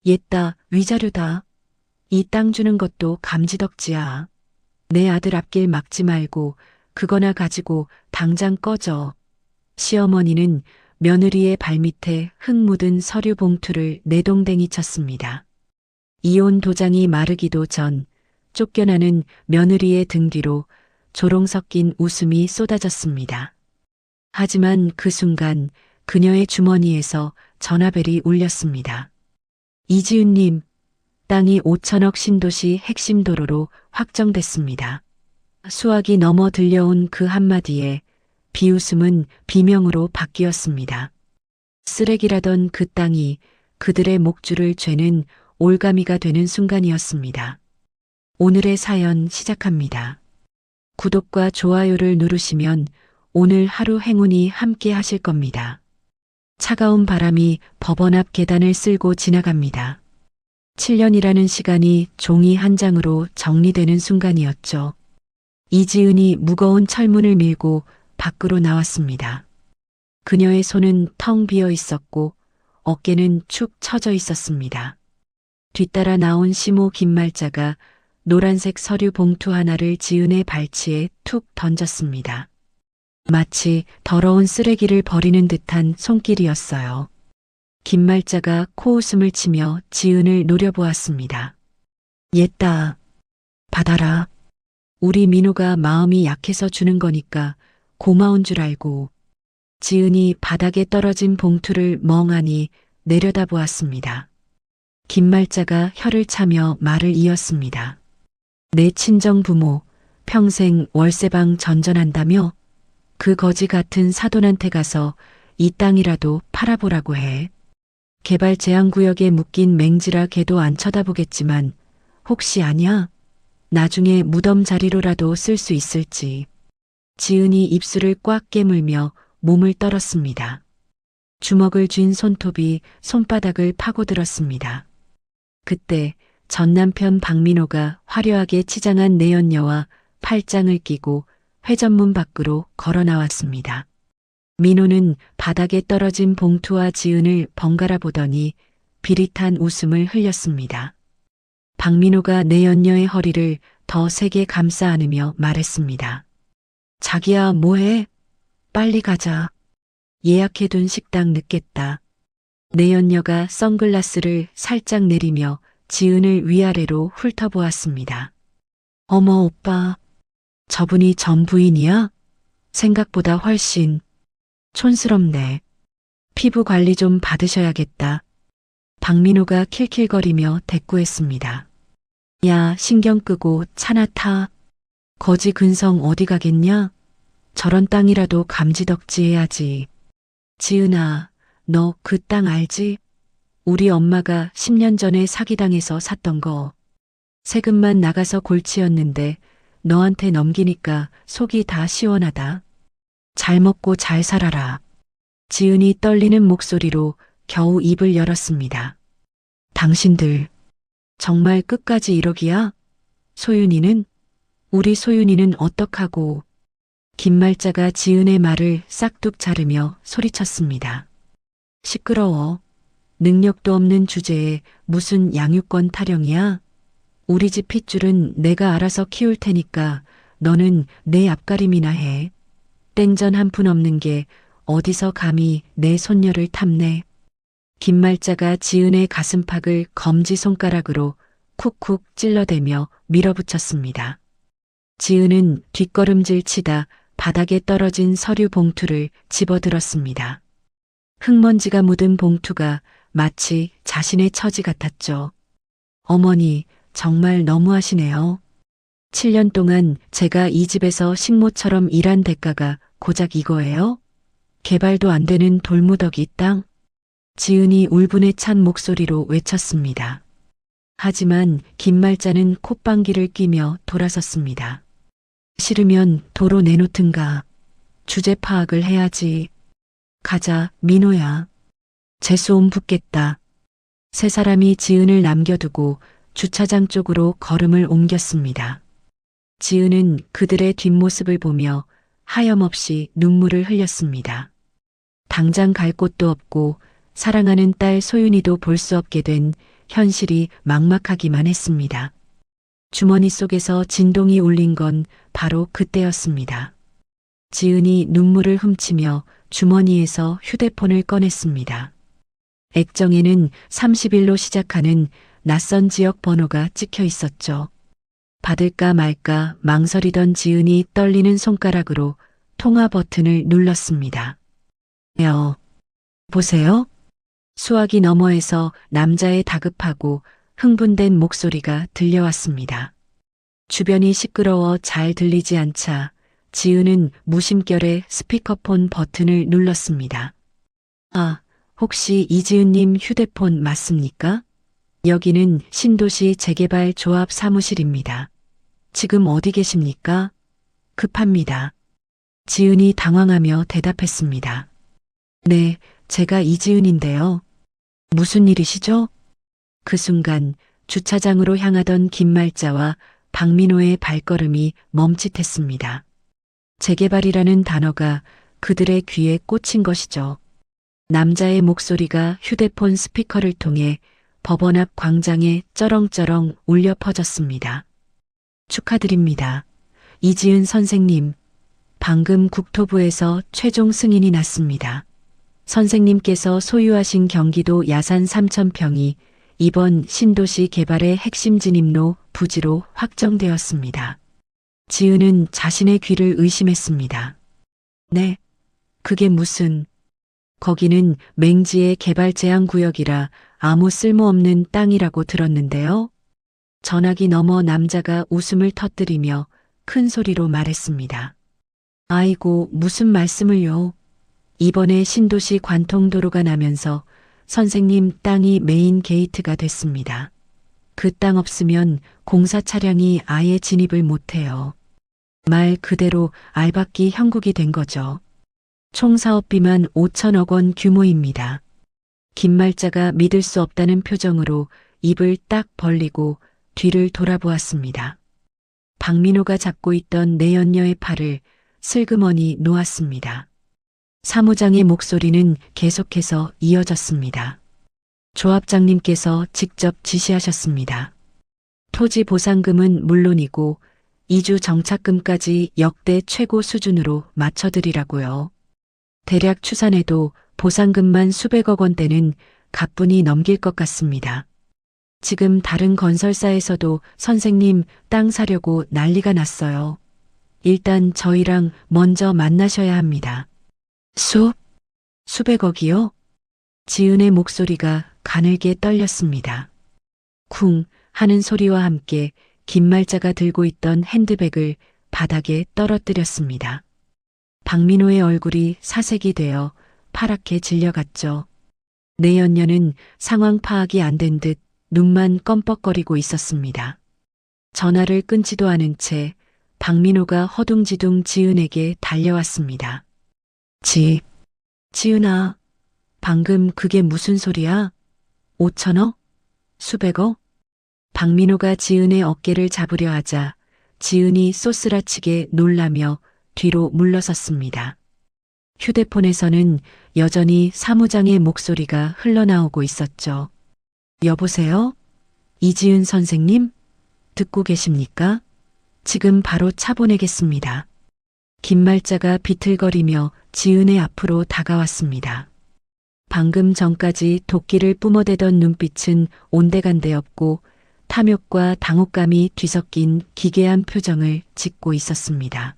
옛다, 위자료다. 이 땅 주는 것도 감지덕지야. 내 아들 앞길 막지 말고 그거나 가지고 당장 꺼져. 시어머니는 며느리의 발밑에 흙 묻은 서류 봉투를 내동댕이 쳤습니다. 이혼 도장이 마르기도 전 쫓겨나는 며느리의 등 뒤로 조롱 섞인 웃음이 쏟아졌습니다. 하지만 그 순간 그녀의 주머니에서 전화벨이 울렸습니다. 이지은님, 땅이 5천억 신도시 핵심 도로로 확정됐습니다. 수학이 넘어 들려온 그 한마디에 비웃음은 비명으로 바뀌었습니다. 쓰레기라던 그 땅이 그들의 목줄을 죄는 올가미가 되는 순간이었습니다. 오늘의 사연 시작합니다. 구독과 좋아요를 누르시면 오늘 하루 행운이 함께 하실 겁니다. 차가운 바람이 법원 앞 계단을 쓸고 지나갑니다. 7년이라는 시간이 종이 한 장으로 정리되는 순간이었죠. 이지은이 무거운 철문을 밀고 밖으로 나왔습니다. 그녀의 손은 텅 비어 있었고 어깨는 축 처져 있었습니다. 뒤따라 나온 시모 김말자가 노란색 서류 봉투 하나를 지은의 발치에 툭 던졌습니다. 마치 더러운 쓰레기를 버리는 듯한 손길이었어요. 김말자가 코웃음을 치며 지은을 노려보았습니다. 옛다. 받아라. 우리 민호가 마음이 약해서 주는 거니까 고마운 줄 알고. 지은이 바닥에 떨어진 봉투를 멍하니 내려다보았습니다. 김말자가 혀를 차며 말을 이었습니다. 내 친정 부모 평생 월세방 전전한다며? 그 거지 같은 사돈한테 가서 이 땅이라도 팔아보라고 해. 개발 제한구역에 묶인 맹지라 걔도 안 쳐다보겠지만 혹시 아냐? 나중에 무덤 자리로라도 쓸 수 있을지. 지은이 입술을 꽉 깨물며 몸을 떨었습니다. 주먹을 쥔 손톱이 손바닥을 파고들었습니다. 그때 전 남편 박민호가 화려하게 치장한 내연녀와 팔짱을 끼고 회전문 밖으로 걸어 나왔습니다. 민호는 바닥에 떨어진 봉투와 지은을 번갈아 보더니 비릿한 웃음을 흘렸습니다. 박민호가 내연녀의 허리를 더 세게 감싸 안으며 말했습니다. 자기야, 뭐해? 빨리 가자. 예약해둔 식당 늦겠다. 내연녀가 선글라스를 살짝 내리며 지은을 위아래로 훑어보았습니다. 어머, 오빠. 저분이 전 부인이야? 생각보다 훨씬 촌스럽네. 피부 관리 좀 받으셔야겠다. 박민호가 킬킬거리며 대꾸했습니다. 야, 신경 끄고 차나 타. 거지 근성 어디 가겠냐? 저런 땅이라도 감지덕지 해야지. 지은아, 너 그 땅 알지? 우리 엄마가 10년 전에 사기당해서 샀던 거. 세금만 나가서 골치였는데 너한테 넘기니까 속이 다 시원하다. 잘 먹고 잘 살아라. 지은이 떨리는 목소리로 겨우 입을 열었습니다. 당신들 정말 끝까지 이러기야? 소윤이는? 우리 소윤이는 어떡하고? 김말자가 지은의 말을 싹둑 자르며 소리쳤습니다. 시끄러워. 능력도 없는 주제에 무슨 양육권 타령이야? 우리 집 핏줄은 내가 알아서 키울 테니까 너는 내 앞가림이나 해. 땡전 한 푼 없는 게 어디서 감히 내 손녀를 탐내. 김말자가 지은의 가슴팍을 검지손가락으로 쿡쿡 찔러대며 밀어붙였습니다. 지은은 뒷걸음질 치다 바닥에 떨어진 서류 봉투를 집어들었습니다. 흙먼지가 묻은 봉투가 마치 자신의 처지 같았죠. 어머니, 정말 너무하시네요. 7년 동안 제가 이 집에서 식모처럼 일한 대가가 고작 이거예요? 개발도 안 되는 돌무더기 땅? 지은이 울분에 찬 목소리로 외쳤습니다. 하지만 김말자는 콧방귀를 뀌며 돌아섰습니다. 싫으면 도로 내놓든가. 주제 파악을 해야지. 가자, 민호야. 재수옴 붙겠다. 세 사람이 지은을 남겨두고 주차장 쪽으로 걸음을 옮겼습니다. 지은은 그들의 뒷모습을 보며 하염없이 눈물을 흘렸습니다. 당장 갈 곳도 없고 사랑하는 딸 소윤이도 볼 수 없게 된 현실이 막막하기만 했습니다. 주머니 속에서 진동이 울린 건 바로 그때였습니다. 지은이 눈물을 훔치며 주머니에서 휴대폰을 꺼냈습니다. 액정에는 30일로 시작하는 낯선 지역 번호가 찍혀 있었죠. 받을까 말까 망설이던 지은이 떨리는 손가락으로 통화 버튼을 눌렀습니다. 보세요. 수화기 너머에서 남자의 다급하고 흥분된 목소리가 들려왔습니다. 주변이 시끄러워 잘 들리지 않자 지은은 무심결에 스피커폰 버튼을 눌렀습니다. 혹시 이지은님 휴대폰 맞습니까? 여기는 신도시 재개발 조합 사무실입니다. 지금 어디 계십니까? 급합니다. 지은이 당황하며 대답했습니다. 네, 제가 이지은인데요. 무슨 일이시죠? 그 순간 주차장으로 향하던 김말자와 박민호의 발걸음이 멈칫했습니다. 재개발이라는 단어가 그들의 귀에 꽂힌 것이죠. 남자의 목소리가 휴대폰 스피커를 통해 법원 앞 광장에 쩌렁쩌렁 울려 퍼졌습니다. 축하드립니다. 이지은 선생님, 방금 국토부에서 최종 승인이 났습니다. 선생님께서 소유하신 경기도 야산 3,000평이 이번 신도시 개발의 핵심 진입로 부지로 확정되었습니다. 지은은 자신의 귀를 의심했습니다. 네, 그게 무슨... 거기는 맹지의 개발 제한 구역이라 아무 쓸모없는 땅이라고 들었는데요. 전화기 너머 남자가 웃음을 터뜨리며 큰 소리로 말했습니다. 아이고, 무슨 말씀을요. 이번에 신도시 관통도로가 나면서 선생님 땅이 메인 게이트가 됐습니다. 그 땅 없으면 공사 차량이 아예 진입을 못해요. 말 그대로 알박기 형국이 된 거죠. 총 사업비만 5천억 원 규모입니다. 김말자가 믿을 수 없다는 표정으로 입을 딱 벌리고 뒤를 돌아보았습니다. 박민호가 잡고 있던 내연녀의 팔을 슬그머니 놓았습니다. 사무장의 목소리는 계속해서 이어졌습니다. 조합장님께서 직접 지시하셨습니다. 토지 보상금은 물론이고 2주 정착금까지 역대 최고 수준으로 맞춰드리라고요. 대략 추산해도 보상금만 수백억 원대는 가뿐히 넘길 것 같습니다. 지금 다른 건설사에서도 선생님 땅 사려고 난리가 났어요. 일단 저희랑 먼저 만나셔야 합니다. 수백억이요? 지은의 목소리가 가늘게 떨렸습니다. 쿵 하는 소리와 함께 김말자가 들고 있던 핸드백을 바닥에 떨어뜨렸습니다. 박민호의 얼굴이 사색이 되어 파랗게 질려갔죠. 내연녀는 상황 파악이 안 된 듯 눈만 껌뻑거리고 있었습니다. 전화를 끊지도 않은 채 박민호가 허둥지둥 지은에게 달려왔습니다. 지은아, 방금 그게 무슨 소리야? 5천억? 수백억? 박민호가 지은의 어깨를 잡으려 하자 지은이 쏘스라치게 놀라며 뒤로 물러섰습니다. 휴대폰에서는 여전히 사무장의 목소리가 흘러나오고 있었죠. 여보세요? 이지은 선생님? 듣고 계십니까? 지금 바로 차 보내겠습니다. 김말자가 비틀거리며 지은의 앞으로 다가왔습니다. 방금 전까지 도끼를 뿜어대던 눈빛은 온데간데 없고 탐욕과 당혹감이 뒤섞인 기괴한 표정을 짓고 있었습니다.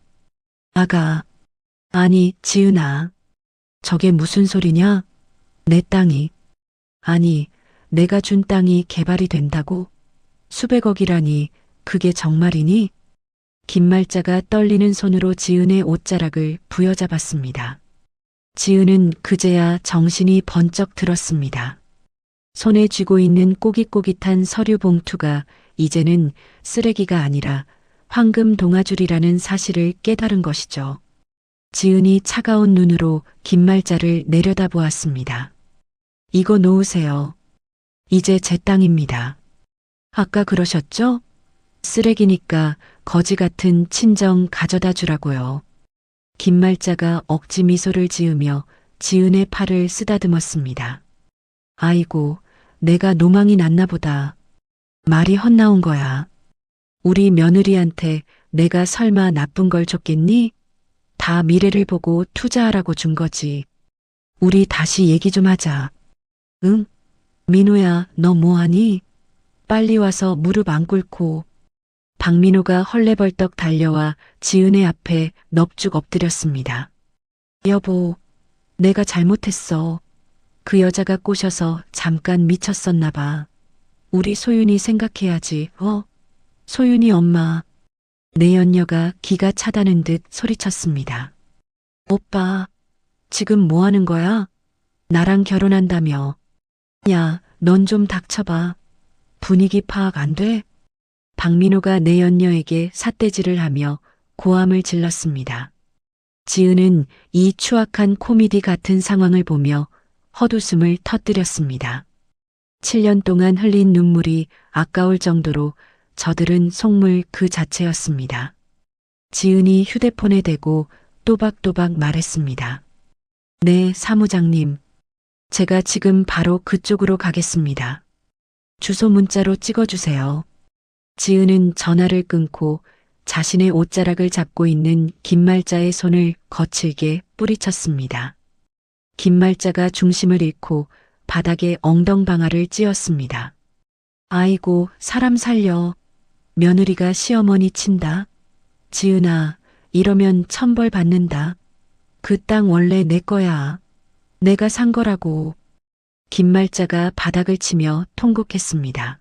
아니, 지은아. 저게 무슨 소리냐? 내 땅이. 아니, 내가 준 땅이 개발이 된다고? 수백억이라니, 그게 정말이니? 김말자가 떨리는 손으로 지은의 옷자락을 부여잡았습니다. 지은은 그제야 정신이 번쩍 들었습니다. 손에 쥐고 있는 꼬깃꼬깃한 서류 봉투가 이제는 쓰레기가 아니라 황금 동아줄이라는 사실을 깨달은 것이죠. 지은이 차가운 눈으로 김말자를 내려다보았습니다. 이거 놓으세요. 이제 제 땅입니다. 아까 그러셨죠? 쓰레기니까 거지 같은 친정 가져다 주라고요. 김말자가 억지 미소를 지으며 지은의 팔을 쓰다듬었습니다. 아이고, 내가 노망이 났나 보다. 말이 헛나온 거야. 우리 며느리한테 내가 설마 나쁜 걸 줬겠니? 다 미래를 보고 투자하라고 준 거지. 우리 다시 얘기 좀 하자. 응? 민호야, 너 뭐하니? 빨리 와서 무릎 안 꿇고. 박민호가 헐레벌떡 달려와 지은의 앞에 넙죽 엎드렸습니다. 여보, 내가 잘못했어. 그 여자가 꼬셔서 잠깐 미쳤었나 봐. 우리 소윤이 생각해야지, 소윤이 엄마. 내연녀가 기가 차다는 듯 소리쳤습니다. 오빠, 지금 뭐 하는 거야? 나랑 결혼한다며. 야, 넌 좀 닥쳐봐. 분위기 파악 안 돼? 박민호가 내연녀에게 삿대질을 하며 고함을 질렀습니다. 지은은 이 추악한 코미디 같은 상황을 보며 헛웃음을 터뜨렸습니다. 7년 동안 흘린 눈물이 아까울 정도로 저들은 속물 그 자체였습니다. 지은이 휴대폰에 대고 또박또박 말했습니다. 네, 사무장님. 제가 지금 바로 그쪽으로 가겠습니다. 주소 문자로 찍어주세요. 지은은 전화를 끊고 자신의 옷자락을 잡고 있는 김말자의 손을 거칠게 뿌리쳤습니다. 김말자가 중심을 잃고 바닥에 엉덩방아를 찧었습니다. 아이고, 사람 살려. 며느리가 시어머니 친다. 지은아, 이러면 천벌 받는다. 그 땅 원래 내 거야. 내가 산 거라고. 김말자가 바닥을 치며 통곡했습니다.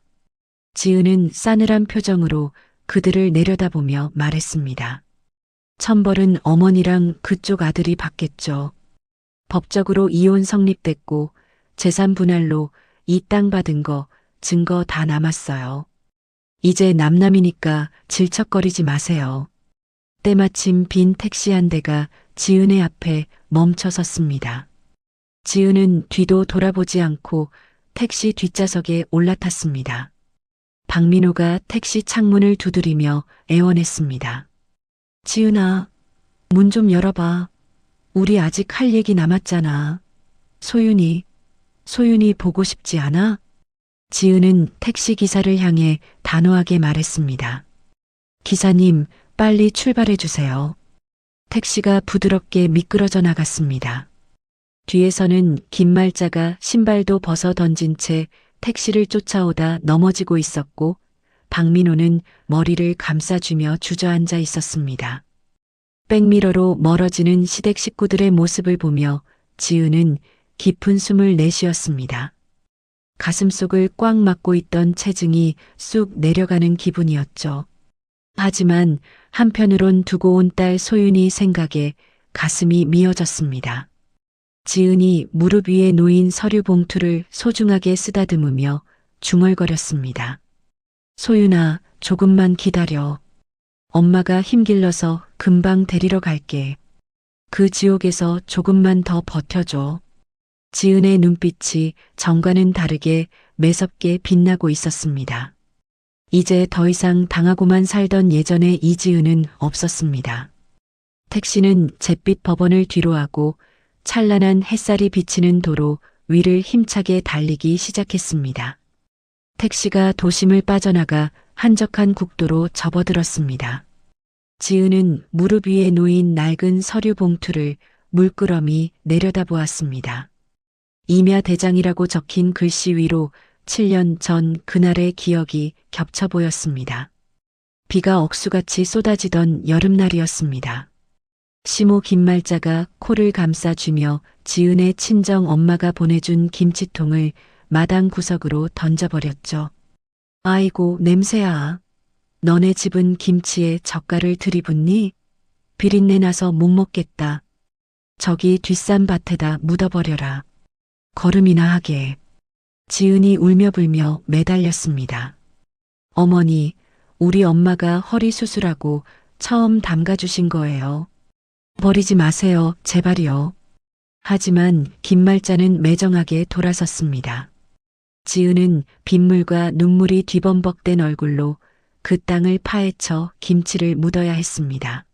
지은은 싸늘한 표정으로 그들을 내려다보며 말했습니다. 천벌은 어머니랑 그쪽 아들이 받겠죠. 법적으로 이혼 성립됐고 재산 분할로 이 땅 받은 거 증거 다 남았어요. 이제 남남이니까 질척거리지 마세요. 때마침 빈 택시 한 대가 지은의 앞에 멈춰 섰습니다. 지은은 뒤도 돌아보지 않고 택시 뒷좌석에 올라탔습니다. 박민호가 택시 창문을 두드리며 애원했습니다. 지은아, 문 좀 열어봐. 우리 아직 할 얘기 남았잖아. 소윤이 보고 싶지 않아? 지은은 택시 기사를 향해 단호하게 말했습니다. 기사님, 빨리 출발해 주세요. 택시가 부드럽게 미끄러져 나갔습니다. 뒤에서는 김말자가 신발도 벗어 던진 채 택시를 쫓아오다 넘어지고 있었고 박민호는 머리를 감싸주며 주저앉아 있었습니다. 백미러로 멀어지는 시댁 식구들의 모습을 보며 지은은 깊은 숨을 내쉬었습니다. 가슴속을 꽉 막고 있던 체증이 쑥 내려가는 기분이었죠. 하지만 한편으론 두고 온 딸 소윤이 생각에 가슴이 미어졌습니다. 지은이 무릎 위에 놓인 서류 봉투를 소중하게 쓰다듬으며 중얼거렸습니다. 소윤아, 조금만 기다려. 엄마가 힘길러서 금방 데리러 갈게. 그 지옥에서 조금만 더 버텨줘. 지은의 눈빛이 전과는 다르게 매섭게 빛나고 있었습니다. 이제 더 이상 당하고만 살던 예전의 이지은은 없었습니다. 택시는 잿빛 법원을 뒤로하고 찬란한 햇살이 비치는 도로 위를 힘차게 달리기 시작했습니다. 택시가 도심을 빠져나가 한적한 국도로 접어들었습니다. 지은은 무릎 위에 놓인 낡은 서류 봉투를 물끄러미 내려다보았습니다. 임야대장이라고 적힌 글씨 위로 7년 전 그날의 기억이 겹쳐 보였습니다. 비가 억수같이 쏟아지던 여름날이었습니다. 시모 김말자가 코를 감싸주며 지은의 친정 엄마가 보내준 김치통을 마당 구석으로 던져버렸죠. 아이고, 냄새야. 너네 집은 김치에 젓갈을 들이붓니? 비린내 나서 못 먹겠다. 저기 뒷산밭에다 묻어버려라. 거름이나 하게. 지은이 울며 불며 매달렸습니다. 어머니, 우리 엄마가 허리 수술하고 처음 담가주신 거예요. 버리지 마세요, 제발요. 하지만 김말자는 매정하게 돌아섰습니다. 지은은 빗물과 눈물이 뒤범벅된 얼굴로 그 땅을 파헤쳐 김치를 묻어야 했습니다.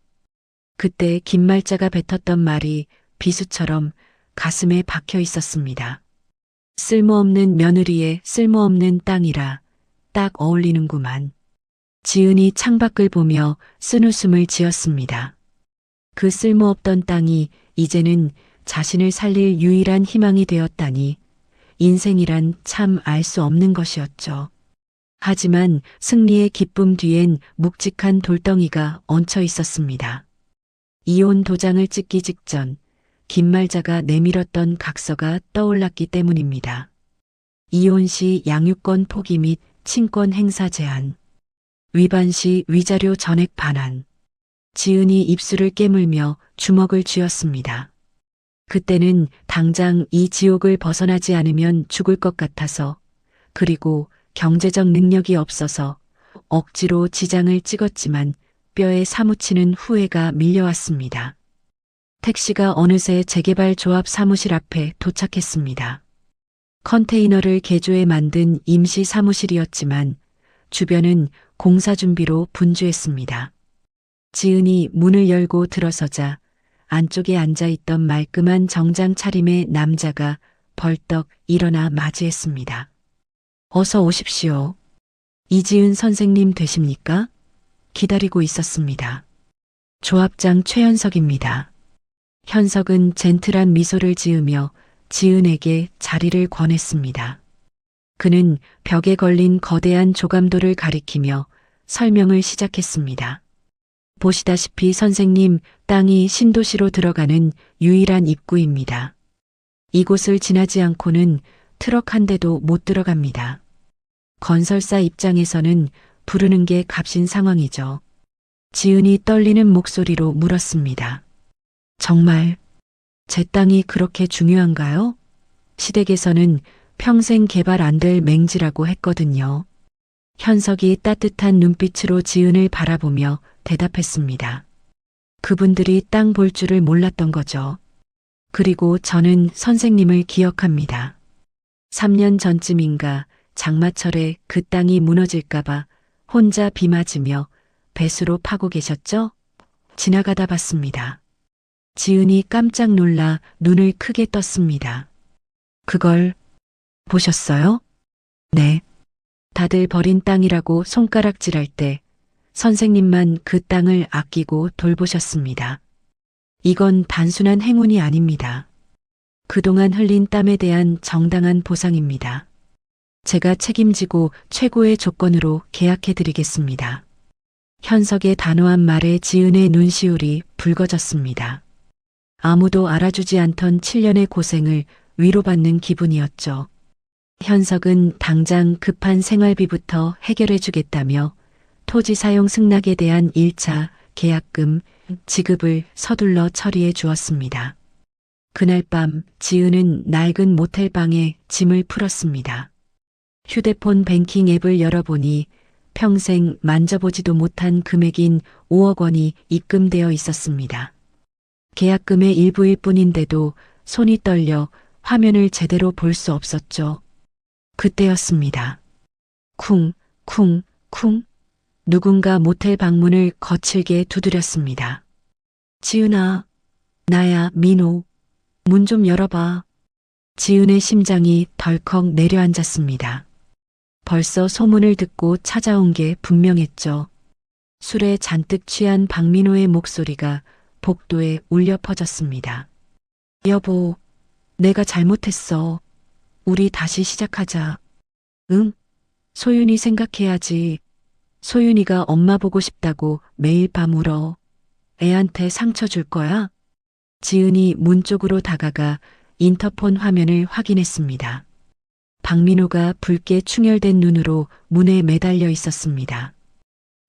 그때 김말자가 뱉었던 말이 비수처럼 가슴에 박혀 있었습니다. 쓸모없는 며느리의 쓸모없는 땅이라 딱 어울리는구만. 지은이 창밖을 보며 쓴웃음을 지었습니다. 그 쓸모없던 땅이 이제는 자신을 살릴 유일한 희망이 되었다니 인생이란 참 알 수 없는 것이었죠. 하지만 승리의 기쁨 뒤엔 묵직한 돌덩이가 얹혀 있었습니다. 이혼 도장을 찍기 직전 김말자가 내밀었던 각서가 떠올랐기 때문입니다. 이혼 시 양육권 포기 및 친권 행사 제한, 위반 시 위자료 전액 반환. 지은이 입술을 깨물며 주먹을 쥐었습니다. 그때는 당장 이 지옥을 벗어나지 않으면 죽을 것 같아서, 그리고 경제적 능력이 없어서 억지로 지장을 찍었지만 뼈에 사무치는 후회가 밀려왔습니다. 택시가 어느새 재개발 조합 사무실 앞에 도착했습니다. 컨테이너를 개조해 만든 임시 사무실이었지만 주변은 공사 준비로 분주했습니다. 지은이 문을 열고 들어서자 안쪽에 앉아있던 말끔한 정장 차림의 남자가 벌떡 일어나 맞이했습니다. 어서 오십시오. 이지은 선생님 되십니까? 기다리고 있었습니다. 조합장 최현석입니다. 현석은 젠틀한 미소를 지으며 지은에게 자리를 권했습니다. 그는 벽에 걸린 거대한 조감도를 가리키며 설명을 시작했습니다. 보시다시피 선생님, 땅이 신도시로 들어가는 유일한 입구입니다. 이곳을 지나지 않고는 트럭 한 대도 못 들어갑니다. 건설사 입장에서는 부르는 게 값인 상황이죠. 지은이 떨리는 목소리로 물었습니다. 정말 제 땅이 그렇게 중요한가요? 시댁에서는 평생 개발 안 될 맹지라고 했거든요. 현석이 따뜻한 눈빛으로 지은을 바라보며 대답했습니다. 그분들이 땅 볼 줄을 몰랐던 거죠. 그리고 저는 선생님을 기억합니다. 3년 전쯤인가 장마철에 그 땅이 무너질까봐 혼자 비 맞으며 배수로 파고 계셨죠? 지나가다 봤습니다. 지은이 깜짝 놀라 눈을 크게 떴습니다. 그걸 보셨어요? 네. 다들 버린 땅이라고 손가락질할 때 선생님만 그 땅을 아끼고 돌보셨습니다. 이건 단순한 행운이 아닙니다. 그동안 흘린 땀에 대한 정당한 보상입니다. 제가 책임지고 최고의 조건으로 계약해드리겠습니다. 현석의 단호한 말에 지은의 눈시울이 붉어졌습니다. 아무도 알아주지 않던 7년의 고생을 위로받는 기분이었죠. 현석은 당장 급한 생활비부터 해결해주겠다며 토지 사용 승낙에 대한 1차 계약금 지급을 서둘러 처리해 주었습니다. 그날 밤 지은은 낡은 모텔방에 짐을 풀었습니다. 휴대폰 뱅킹 앱을 열어보니 평생 만져보지도 못한 금액인 5억 원이 입금되어 있었습니다. 계약금의 일부일 뿐인데도 손이 떨려 화면을 제대로 볼 수 없었죠. 그때였습니다. 쿵, 쿵, 쿵. 누군가 모텔 방문을 거칠게 두드렸습니다. 지은아, 나야, 민호. 문 좀 열어봐. 지은의 심장이 덜컥 내려앉았습니다. 벌써 소문을 듣고 찾아온 게 분명했죠. 술에 잔뜩 취한 박민호의 목소리가 복도에 울려 퍼졌습니다. 여보, 내가 잘못했어. 우리 다시 시작하자. 응? 소윤이 생각해야지. 소윤이가 엄마 보고 싶다고 매일 밤 울어. 애한테 상처 줄 거야? 지은이 문 쪽으로 다가가 인터폰 화면을 확인했습니다. 박민호가 붉게 충혈된 눈으로 문에 매달려 있었습니다.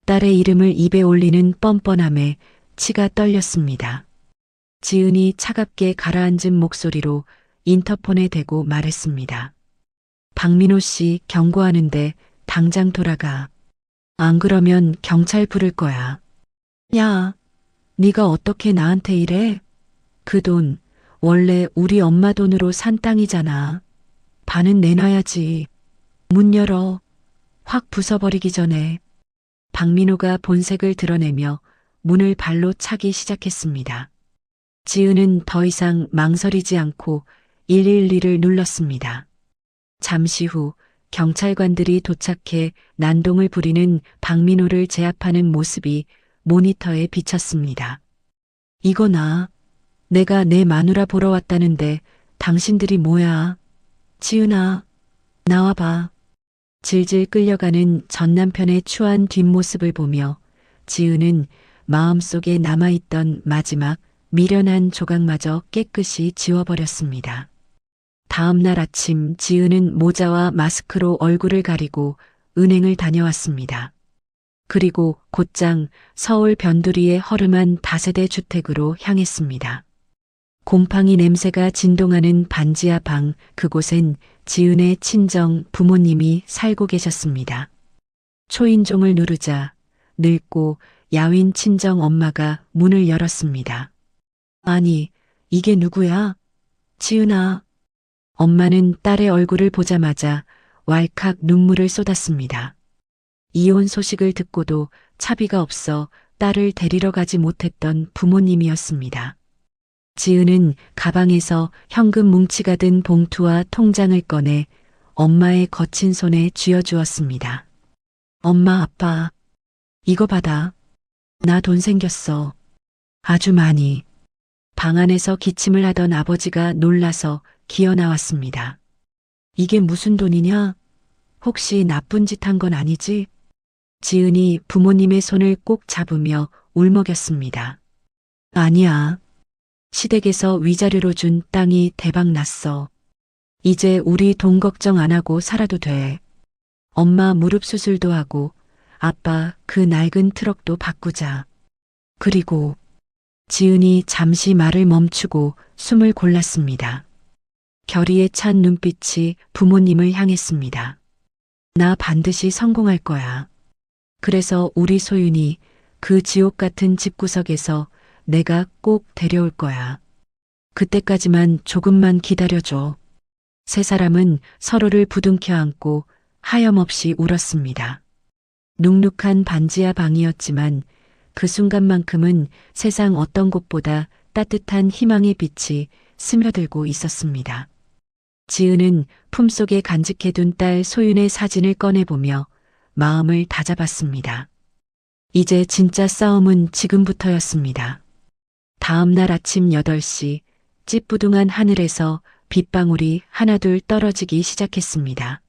딸의 이름을 입에 올리는 뻔뻔함에 치가 떨렸습니다. 지은이 차갑게 가라앉은 목소리로 인터폰에 대고 말했습니다. 박민호 씨 경고하는데 당장 돌아가. 안 그러면 경찰 부를 거야. 야, 네가 어떻게 나한테 이래? 그 돈 원래 우리 엄마 돈으로 산 땅이잖아. 반은 내놔야지. 문 열어. 확 부숴버리기 전에. 박민호가 본색을 드러내며 문을 발로 차기 시작했습니다. 지은은 더 이상 망설이지 않고 112를 눌렀습니다. 잠시 후 경찰관들이 도착해 난동을 부리는 박민호를 제압하는 모습이 모니터에 비쳤습니다. 이거나 내가 내 마누라 보러 왔다는데 당신들이 뭐야? 지은아, 나와봐. 질질 끌려가는 전 남편의 추한 뒷모습을 보며 지은은 마음속에 남아있던 마지막 미련한 조각마저 깨끗이 지워버렸습니다. 다음 날 아침 지은은 모자와 마스크로 얼굴을 가리고 은행을 다녀왔습니다. 그리고 곧장 서울 변두리의 허름한 다세대 주택으로 향했습니다. 곰팡이 냄새가 진동하는 반지하 방, 그곳엔 지은의 친정 부모님이 살고 계셨습니다. 초인종을 누르자 늙고 야윈 친정 엄마가 문을 열었습니다. 아니, 이게 누구야? 지은아. 엄마는 딸의 얼굴을 보자마자 왈칵 눈물을 쏟았습니다. 이혼 소식을 듣고도 차비가 없어 딸을 데리러 가지 못했던 부모님이었습니다. 지은은 가방에서 현금 뭉치가 든 봉투와 통장을 꺼내 엄마의 거친 손에 쥐어주었습니다. 엄마, 아빠, 이거 받아. 나 돈 생겼어. 아주 많이. 방 안에서 기침을 하던 아버지가 놀라서 기어 나왔습니다. 이게 무슨 돈이냐? 혹시 나쁜 짓 한 건 아니지? 지은이 부모님의 손을 꼭 잡으며 울먹였습니다. 아니야. 시댁에서 위자료로 준 땅이 대박 났어. 이제 우리 돈 걱정 안 하고 살아도 돼. 엄마 무릎 수술도 하고 아빠 그 낡은 트럭도 바꾸자. 그리고 지은이 잠시 말을 멈추고 숨을 골랐습니다. 결의에 찬 눈빛이 부모님을 향했습니다. 나 반드시 성공할 거야. 그래서 우리 소윤이 그 지옥 같은 집구석에서 내가 꼭 데려올 거야. 그때까지만 조금만 기다려줘. 세 사람은 서로를 부둥켜 안고 하염없이 울었습니다. 눅눅한 반지하 방이었지만 그 순간만큼은 세상 어떤 곳보다 따뜻한 희망의 빛이 스며들고 있었습니다. 지은은 품속에 간직해둔 딸 소윤의 사진을 꺼내보며 마음을 다잡았습니다. 이제 진짜 싸움은 지금부터였습니다. 다음 날 아침 8시 찌뿌둥한 하늘에서 빗방울이 하나둘 떨어지기 시작했습니다.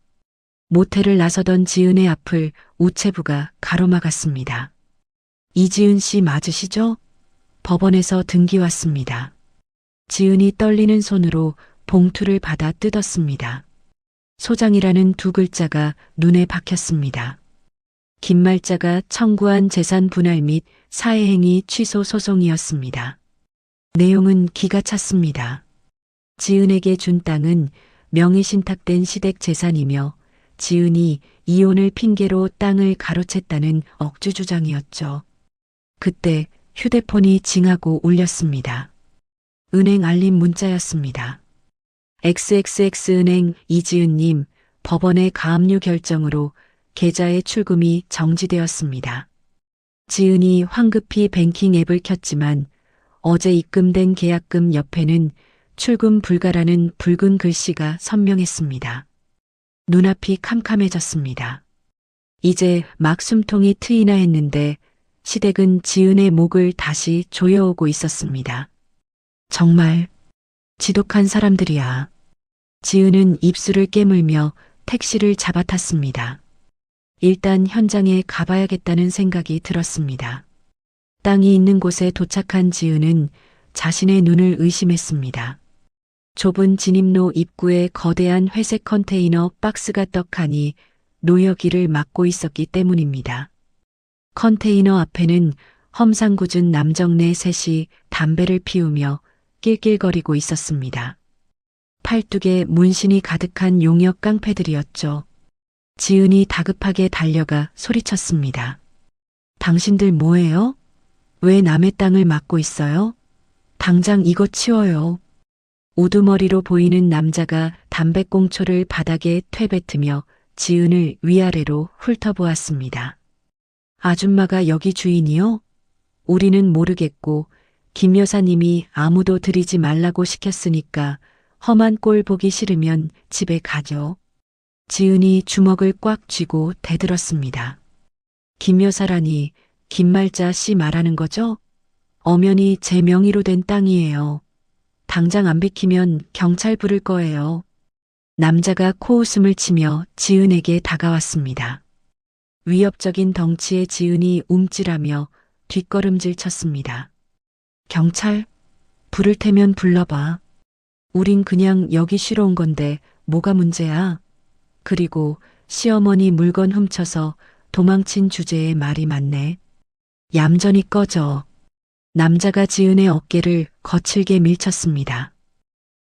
모텔을 나서던 지은의 앞을 우체부가 가로막았습니다. 이지은 씨 맞으시죠? 법원에서 등기 왔습니다. 지은이 떨리는 손으로 봉투를 받아 뜯었습니다. 소장이라는 두 글자가 눈에 박혔습니다. 긴 말자가 청구한 재산 분할 및 사회행위 취소 소송이었습니다. 내용은 기가 찼습니다. 지은에게 준 땅은 명의신탁된 시댁 재산이며 지은이 이혼을 핑계로 땅을 가로챘다는 억지 주장이었죠. 그때 휴대폰이 징하고 울렸습니다. 은행 알림 문자였습니다. XXX은행 이지은님, 법원의 가압류 결정으로 계좌의 출금이 정지되었습니다. 지은이 황급히 뱅킹 앱을 켰지만 어제 입금된 계약금 옆에는 출금 불가라는 붉은 글씨가 선명했습니다. 눈앞이 캄캄해졌습니다. 이제 막 숨통이 트이나 했는데 시댁은 지은의 목을 다시 조여오고 있었습니다. 정말 지독한 사람들이야. 지은은 입술을 깨물며 택시를 잡아탔습니다. 일단 현장에 가봐야겠다는 생각이 들었습니다. 땅이 있는 곳에 도착한 지은은 자신의 눈을 의심했습니다. 좁은 진입로 입구에 거대한 회색 컨테이너 박스가 떡하니 노여기를 막고 있었기 때문입니다. 컨테이너 앞에는 험상궂은 남정네 셋이 담배를 피우며 낄낄거리고 있었습니다. 팔뚝에 문신이 가득한 용역 깡패들이었죠. 지은이 다급하게 달려가 소리쳤습니다. 당신들 뭐예요? 왜 남의 땅을 막고 있어요? 당장 이거 치워요. 우두머리로 보이는 남자가 담배꽁초를 바닥에 퇴뱉으며 지은을 위아래로 훑어보았습니다. 아줌마가 여기 주인이요? 우리는 모르겠고 김 여사님이 아무도 들이지 말라고 시켰으니까 험한 꼴 보기 싫으면 집에 가죠. 지은이 주먹을 꽉 쥐고 대들었습니다. 김 여사라니 김말자 씨 말하는 거죠? 엄연히 제 명의로 된 땅이에요. 당장 안 비키면 경찰 부를 거예요. 남자가 코웃음을 치며 지은에게 다가왔습니다. 위협적인 덩치의 지은이 움찔하며 뒷걸음질 쳤습니다. 경찰? 부를 테면 불러봐. 우린 그냥 여기 쉬러 온 건데 뭐가 문제야? 그리고 시어머니 물건 훔쳐서 도망친 주제에 말이 많네. 얌전히 꺼져. 남자가 지은의 어깨를 거칠게 밀쳤습니다.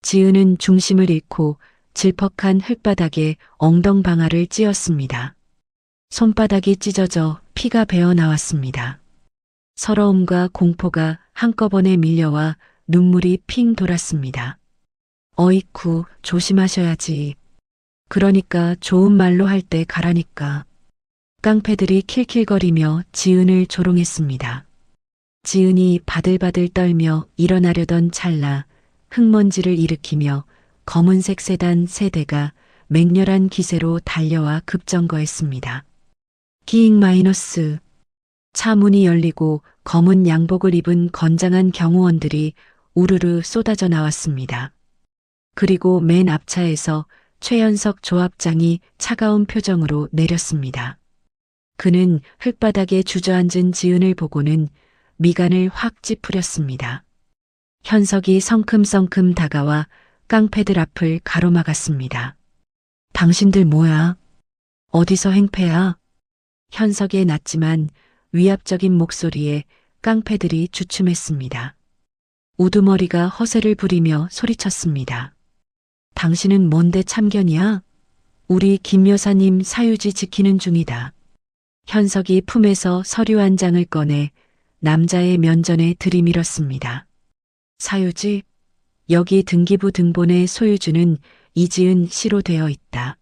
지은은 중심을 잃고 질퍽한 흙바닥에 엉덩방아를 찧었습니다. 손바닥이 찢어져 피가 배어 나왔습니다. 서러움과 공포가 한꺼번에 밀려와 눈물이 핑 돌았습니다. 어이쿠, 조심하셔야지. 그러니까 좋은 말로 할 때 가라니까. 깡패들이 킬킬거리며 지은을 조롱했습니다. 지은이 바들바들 떨며 일어나려던 찰나 흙먼지를 일으키며 검은색 세단 세 대가 맹렬한 기세로 달려와 급정거했습니다. 끼잉 마이너스. 차 문이 열리고 검은 양복을 입은 건장한 경호원들이 우르르 쏟아져 나왔습니다. 그리고 맨 앞차에서 최연석 조합장이 차가운 표정으로 내렸습니다. 그는 흙바닥에 주저앉은 지은을 보고는 미간을 확 찌푸렸습니다. 현석이 성큼성큼 다가와 깡패들 앞을 가로막았습니다. 당신들 뭐야? 어디서 행패야? 현석의 낮지만 위압적인 목소리에 깡패들이 주춤했습니다. 우두머리가 허세를 부리며 소리쳤습니다. 당신은 뭔데 참견이야? 우리 김 여사님 사유지 지키는 중이다. 현석이 품에서 서류 한 장을 꺼내 남자의 면전에 들이밀었습니다. 사유지? 여기 등기부 등본의 소유주는 이지은 씨로 되어 있다.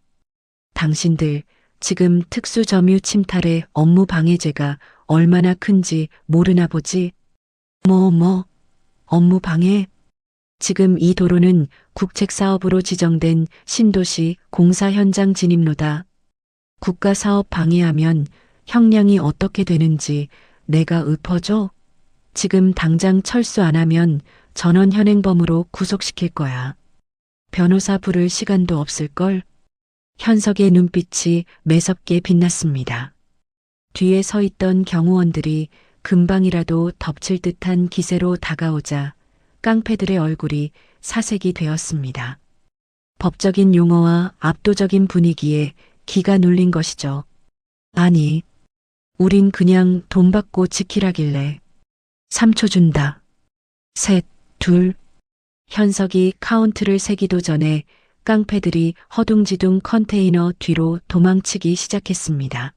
당신들 지금 특수점유 침탈의 업무 방해죄가 얼마나 큰지 모르나 보지? 업무 방해? 지금 이 도로는 국책사업으로 지정된 신도시 공사 현장 진입로다. 국가사업 방해하면 형량이 어떻게 되는지 내가 읊어줘? 지금 당장 철수 안 하면 전원 현행범으로 구속시킬 거야. 변호사 부를 시간도 없을걸? 현석의 눈빛이 매섭게 빛났습니다. 뒤에 서 있던 경호원들이 금방이라도 덮칠 듯한 기세로 다가오자 깡패들의 얼굴이 사색이 되었습니다. 법적인 용어와 압도적인 분위기에 기가 눌린 것이죠. 아니, 우린 그냥 돈 받고 지키라길래. 3초 준다. 셋, 둘. 현석이 카운트를 세기도 전에 깡패들이 허둥지둥 컨테이너 뒤로 도망치기 시작했습니다.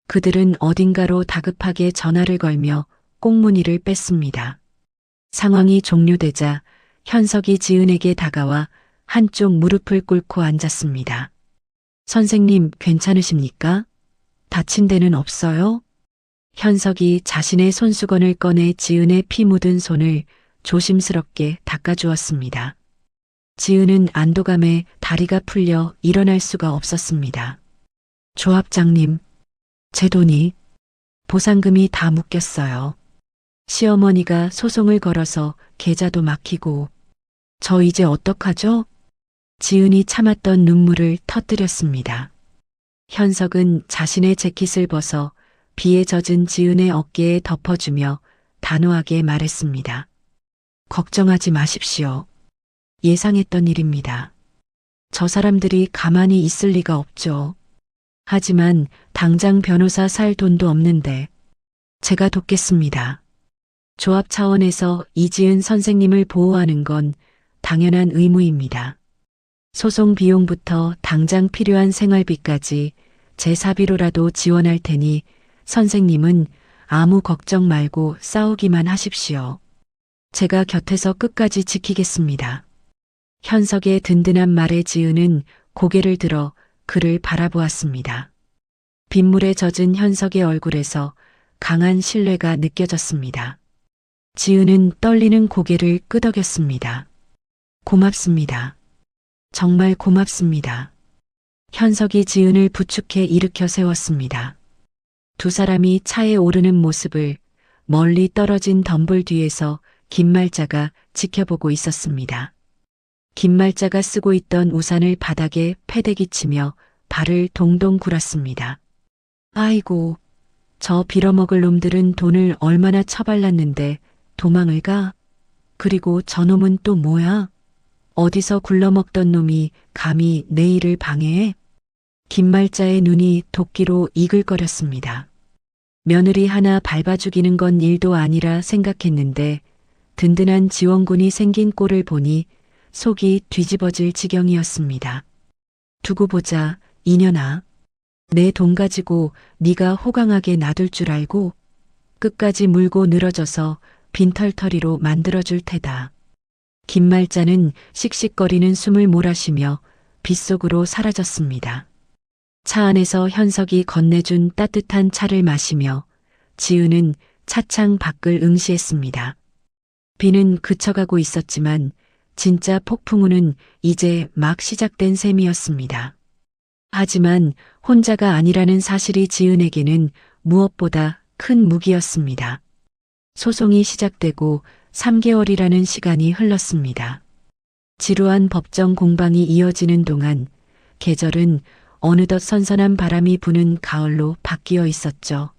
그들은 어딘가로 다급하게 전화를 걸며 꽁무니를 뺐습니다. 상황이 종료되자 현석이 지은에게 다가와 한쪽 무릎을 꿇고 앉았습니다. 선생님, 괜찮으십니까? 다친 데는 없어요? 현석이 자신의 손수건을 꺼내 지은의 피 묻은 손을 조심스럽게 닦아주었습니다. 지은은 안도감에 다리가 풀려 일어날 수가 없었습니다. 조합장님, 제 돈이, 보상금이 다 묶였어요. 시어머니가 소송을 걸어서 계좌도 막히고. 저 이제 어떡하죠? 지은이 참았던 눈물을 터뜨렸습니다. 현석은 자신의 재킷을 벗어 비에 젖은 지은의 어깨에 덮어주며 단호하게 말했습니다. 걱정하지 마십시오. 예상했던 일입니다. 저 사람들이 가만히 있을 리가 없죠. 하지만 당장 변호사 살 돈도 없는데 제가 돕겠습니다. 조합 차원에서 이지은 선생님을 보호하는 건 당연한 의무입니다. 소송 비용부터 당장 필요한 생활비까지 제 사비로라도 지원할 테니 선생님은 아무 걱정 말고 싸우기만 하십시오. 제가 곁에서 끝까지 지키겠습니다. 현석의 든든한 말에 지은은 고개를 들어 그를 바라보았습니다. 빗물에 젖은 현석의 얼굴에서 강한 신뢰가 느껴졌습니다. 지은은 떨리는 고개를 끄덕였습니다. 고맙습니다. 정말 고맙습니다. 현석이 지은을 부축해 일으켜 세웠습니다. 두 사람이 차에 오르는 모습을 멀리 떨어진 덤불 뒤에서 김말자가 지켜보고 있었습니다. 김말자가 쓰고 있던 우산을 바닥에 패대기치며 발을 동동 굴었습니다. 아이고, 저 빌어먹을 놈들은 돈을 얼마나 처발랐는데 도망을 가? 그리고 저놈은 또 뭐야? 어디서 굴러먹던 놈이 감히 내 일을 방해해? 김말자의 눈이 도끼로 이글거렸습니다. 며느리 하나 밟아 죽이는 건 일도 아니라 생각했는데 든든한 지원군이 생긴 꼴을 보니 속이 뒤집어질 지경이었습니다. 두고 보자, 이년아. 내 돈 가지고 네가 호강하게 놔둘 줄 알고 끝까지 물고 늘어져서 빈털터리로 만들어줄 테다. 김말자는 씩씩거리는 숨을 몰아쉬며 빗속으로 사라졌습니다. 차 안에서 현석이 건네준 따뜻한 차를 마시며 지은은 차창 밖을 응시했습니다. 비는 그쳐가고 있었지만 진짜 폭풍우는 이제 막 시작된 셈이었습니다. 하지만 혼자가 아니라는 사실이 지은에게는 무엇보다 큰 무기였습니다. 소송이 시작되고 3개월이라는 시간이 흘렀습니다. 지루한 법정 공방이 이어지는 동안 계절은 어느덧 선선한 바람이 부는 가을로 바뀌어 있었죠.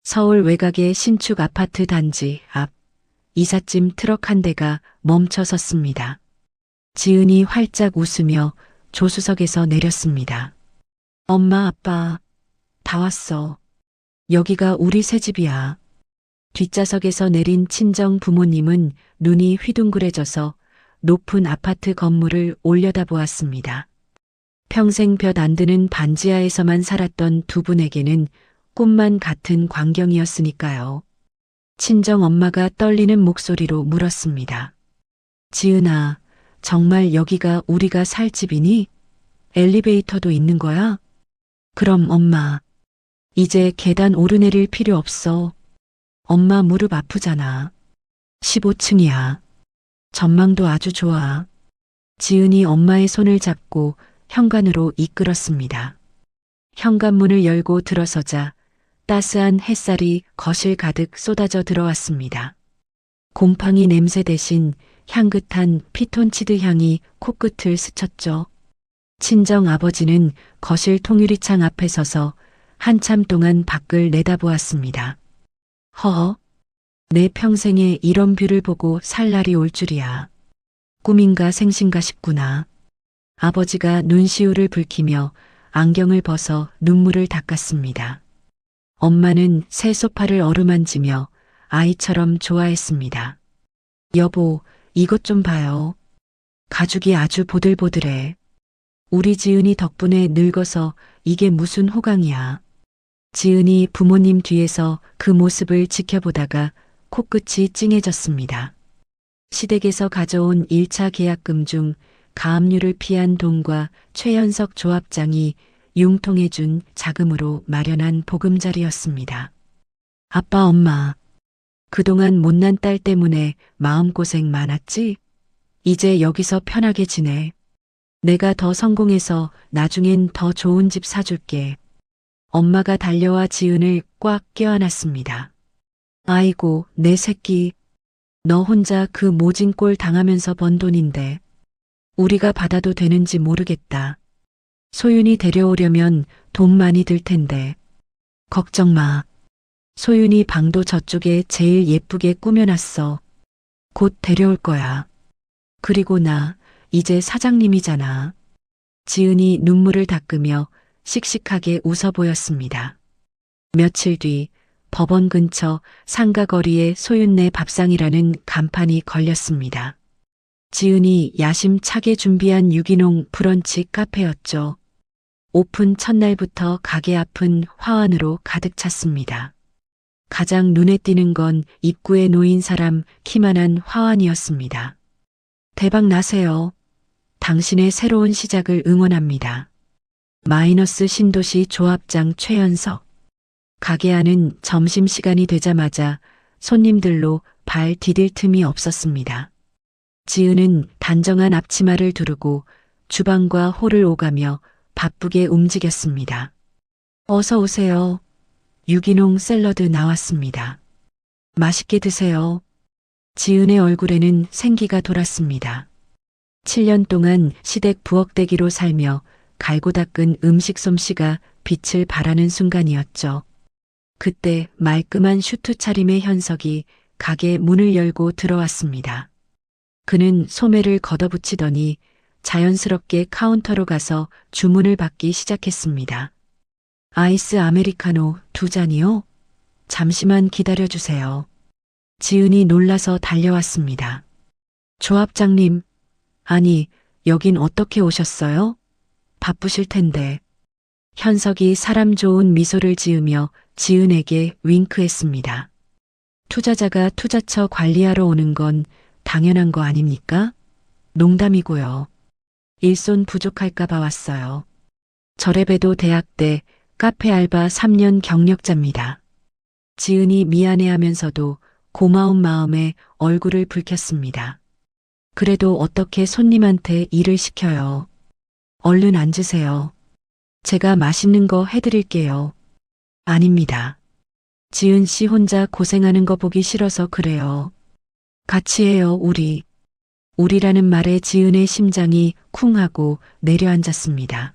서울 외곽의 신축 아파트 단지 앞 이삿짐 트럭 한 대가 멈춰 섰습니다. 지은이 활짝 웃으며 조수석에서 내렸습니다. 엄마, 아빠, 다 왔어. 여기가 우리 새 집이야. 뒷좌석에서 내린 친정 부모님은 눈이 휘둥그레져서 높은 아파트 건물을 올려다보았습니다. 평생 볕 안 드는 반지하에서만 살았던 두 분에게는 꿈만 같은 광경이었으니까요. 친정 엄마가 떨리는 목소리로 물었습니다. 지은아, 정말 여기가 우리가 살 집이니? 엘리베이터도 있는 거야? 그럼 엄마, 이제 계단 오르내릴 필요 없어. 엄마 무릎 아프잖아. 15층이야. 전망도 아주 좋아. 지은이 엄마의 손을 잡고 현관으로 이끌었습니다. 현관문을 열고 들어서자 따스한 햇살이 거실 가득 쏟아져 들어왔습니다. 곰팡이 냄새 대신 향긋한 피톤치드 향이 코끝을 스쳤죠. 친정 아버지는 거실 통유리창 앞에 서서 한참 동안 밖을 내다보았습니다. 허, 내 평생에 이런 뷰를 보고 살 날이 올 줄이야. 꿈인가 생신가 싶구나. 아버지가 눈시울을 붉히며 안경을 벗어 눈물을 닦았습니다. 엄마는 새 소파를 어루만지며 아이처럼 좋아했습니다. 여보, 이것 좀 봐요. 가죽이 아주 보들보들해. 우리 지은이 덕분에 늙어서 이게 무슨 호강이야. 지은이 부모님 뒤에서 그 모습을 지켜보다가 코끝이 찡해졌습니다. 시댁에서 가져온 1차 계약금 중 가압류를 피한 돈과 최현석 조합장이 융통해준 자금으로 마련한 보금자리였습니다. 아빠, 엄마, 그동안 못난 딸 때문에 마음고생 많았지? 이제 여기서 편하게 지내. 내가 더 성공해서 나중엔 더 좋은 집 사줄게. 엄마가 달려와 지은을 꽉 껴안았습니다. 아이고, 내 새끼. 너 혼자 그 모진 꼴 당하면서 번 돈인데 우리가 받아도 되는지 모르겠다. 소윤이 데려오려면 돈 많이 들 텐데. 걱정 마. 소윤이 방도 저쪽에 제일 예쁘게 꾸며놨어. 곧 데려올 거야. 그리고 나 이제 사장님이잖아. 지은이 눈물을 닦으며 씩씩하게 웃어 보였습니다. 며칠 뒤 법원 근처 상가거리에 소윤네 밥상이라는 간판이 걸렸습니다. 지은이 야심차게 준비한 유기농 브런치 카페였죠. 오픈 첫날부터 가게 앞은 화환으로 가득 찼습니다. 가장 눈에 띄는 건 입구에 놓인 사람 키만한 화환이었습니다. 대박 나세요. 당신의 새로운 시작을 응원합니다. 마이너스 신도시 조합장 최현석. 가게 안은 점심시간이 되자마자 손님들로 발 디딜 틈이 없었습니다. 지은은 단정한 앞치마를 두르고 주방과 홀을 오가며 바쁘게 움직였습니다. 어서 오세요. 유기농 샐러드 나왔습니다. 맛있게 드세요. 지은의 얼굴에는 생기가 돌았습니다. 7년 동안 시댁 부엌대기로 살며 갈고 닦은 음식 솜씨가 빛을 발하는 순간이었죠. 그때 말끔한 슈트 차림의 현석이 가게 문을 열고 들어왔습니다. 그는 소매를 걷어붙이더니 자연스럽게 카운터로 가서 주문을 받기 시작했습니다. 아이스 아메리카노 2잔이요? 잠시만 기다려주세요. 지은이 놀라서 달려왔습니다. 조합장님, 아니, 여긴 어떻게 오셨어요? 바쁘실 텐데. 현석이 사람 좋은 미소를 지으며 지은에게 윙크했습니다. 투자자가 투자처 관리하러 오는 건 당연한 거 아닙니까? 농담이고요. 일손 부족할까 봐 왔어요. 저래봬도 대학 때 카페 알바 3년 경력자입니다. 지은이 미안해하면서도 고마운 마음에 얼굴을 붉혔습니다. 그래도 어떻게 손님한테 일을 시켜요. 얼른 앉으세요. 제가 맛있는 거 해드릴게요. 아닙니다. 지은 씨 혼자 고생하는 거 보기 싫어서 그래요. 같이 해요, 우리. 우리라는 말에 지은의 심장이 쿵 하고 내려앉았습니다.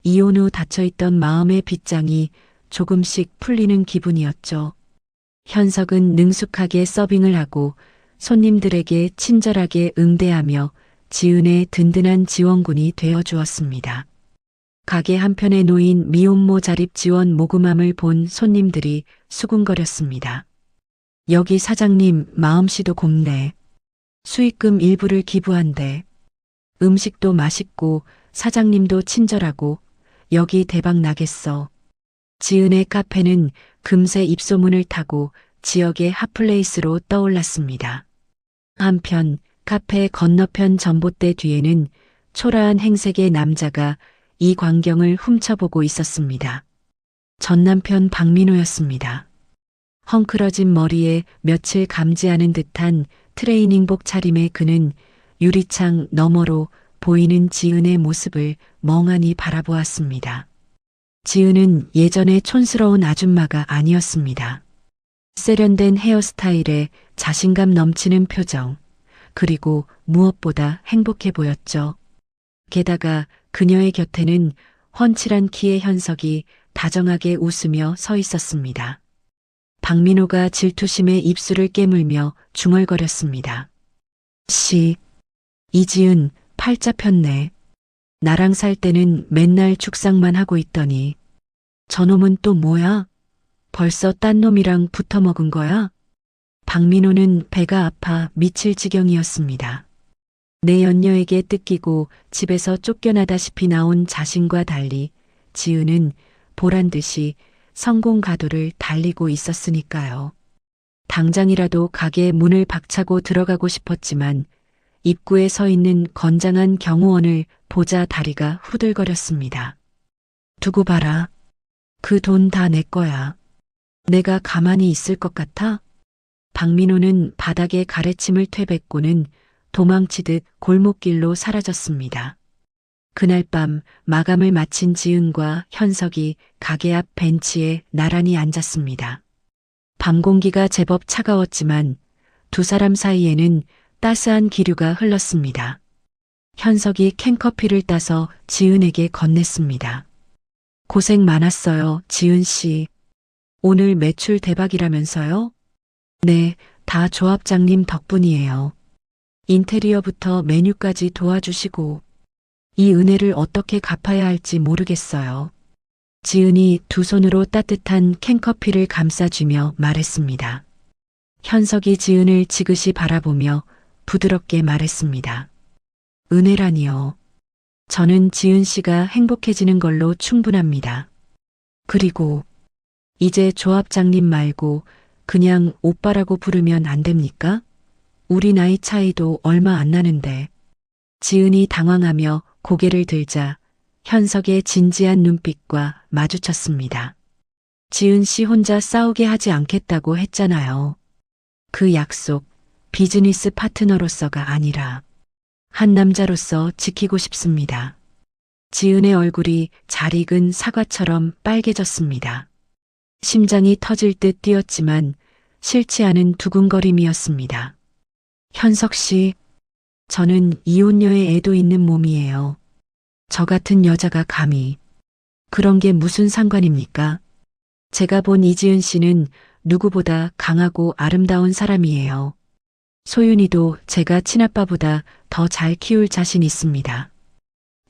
이혼 후 닫혀있던 마음의 빗장이 조금씩 풀리는 기분이었죠. 현석은 능숙하게 서빙을 하고 손님들에게 친절하게 응대하며 지은의 든든한 지원군이 되어 주었습니다. 가게 한편에 놓인 미혼모 자립 지원 모금함을 본 손님들이 수군거렸습니다. 여기 사장님 마음씨도 곱네. 수익금 일부를 기부한대. 음식도 맛있고 사장님도 친절하고 여기 대박 나겠어. 지은의 카페는 금세 입소문을 타고 지역의 핫플레이스로 떠올랐습니다. 한편 카페 건너편 전봇대 뒤에는 초라한 행색의 남자가 이 광경을 훔쳐보고 있었습니다. 전 남편 박민호였습니다. 헝클어진 머리에 며칠 감지 않은 듯한 트레이닝복 차림의 그는 유리창 너머로 보이는 지은의 모습을 멍하니 바라보았습니다. 지은은 예전의 촌스러운 아줌마가 아니었습니다. 세련된 헤어스타일에 자신감 넘치는 표정, 그리고 무엇보다 행복해 보였죠. 게다가 그녀의 곁에는 훤칠한 키의 현석이 다정하게 웃으며 서 있었습니다. 박민호가 질투심에 입술을 깨물며 중얼거렸습니다. 씨, 이지은 팔자 폈네. 나랑 살 때는 맨날 죽상만 하고 있더니 저놈은 또 뭐야? 벌써 딴 놈이랑 붙어 먹은 거야? 박민호는 배가 아파 미칠 지경이었습니다. 내 연녀에게 뜯기고 집에서 쫓겨나다시피 나온 자신과 달리 지은은 보란듯이 성공 가도를 달리고 있었으니까요. 당장이라도 가게 문을 박차고 들어가고 싶었지만 입구에 서 있는 건장한 경호원을 보자 다리가 후들거렸습니다. 두고 봐라. 그 돈 다 내 거야. 내가 가만히 있을 것 같아? 박민호는 바닥에 가래침을 퇴뱉고는 도망치듯 골목길로 사라졌습니다. 그날 밤 마감을 마친 지은과 현석이 가게 앞 벤치에 나란히 앉았습니다. 밤 공기가 제법 차가웠지만 두 사람 사이에는 따스한 기류가 흘렀습니다. 현석이 캔커피를 따서 지은에게 건넸습니다. 고생 많았어요, 지은 씨. 오늘 매출 대박이라면서요? 네, 다 조합장님 덕분이에요. 인테리어부터 메뉴까지 도와주시고 이 은혜를 어떻게 갚아야 할지 모르겠어요. 지은이 두 손으로 따뜻한 캔커피를 감싸주며 말했습니다. 현석이 지은을 지그시 바라보며 부드럽게 말했습니다. 은혜라니요. 저는 지은 씨가 행복해지는 걸로 충분합니다. 그리고 이제 조합장님 말고 그냥 오빠라고 부르면 안 됩니까? 우리 나이 차이도 얼마 안 나는데. 지은이 당황하며 고개를 들자 현석의 진지한 눈빛과 마주쳤습니다. 지은 씨 혼자 싸우게 하지 않겠다고 했잖아요. 그 약속, 비즈니스 파트너로서가 아니라 한 남자로서 지키고 싶습니다. 지은의 얼굴이 잘 익은 사과처럼 빨개졌습니다. 심장이 터질 듯 뛰었지만 싫지 않은 두근거림이었습니다. 현석 씨, 저는 이혼녀의 애도 있는 몸이에요. 저 같은 여자가 감히. 그런 게 무슨 상관입니까? 제가 본 이지은 씨는 누구보다 강하고 아름다운 사람이에요. 소윤이도 제가 친아빠보다 더 잘 키울 자신 있습니다.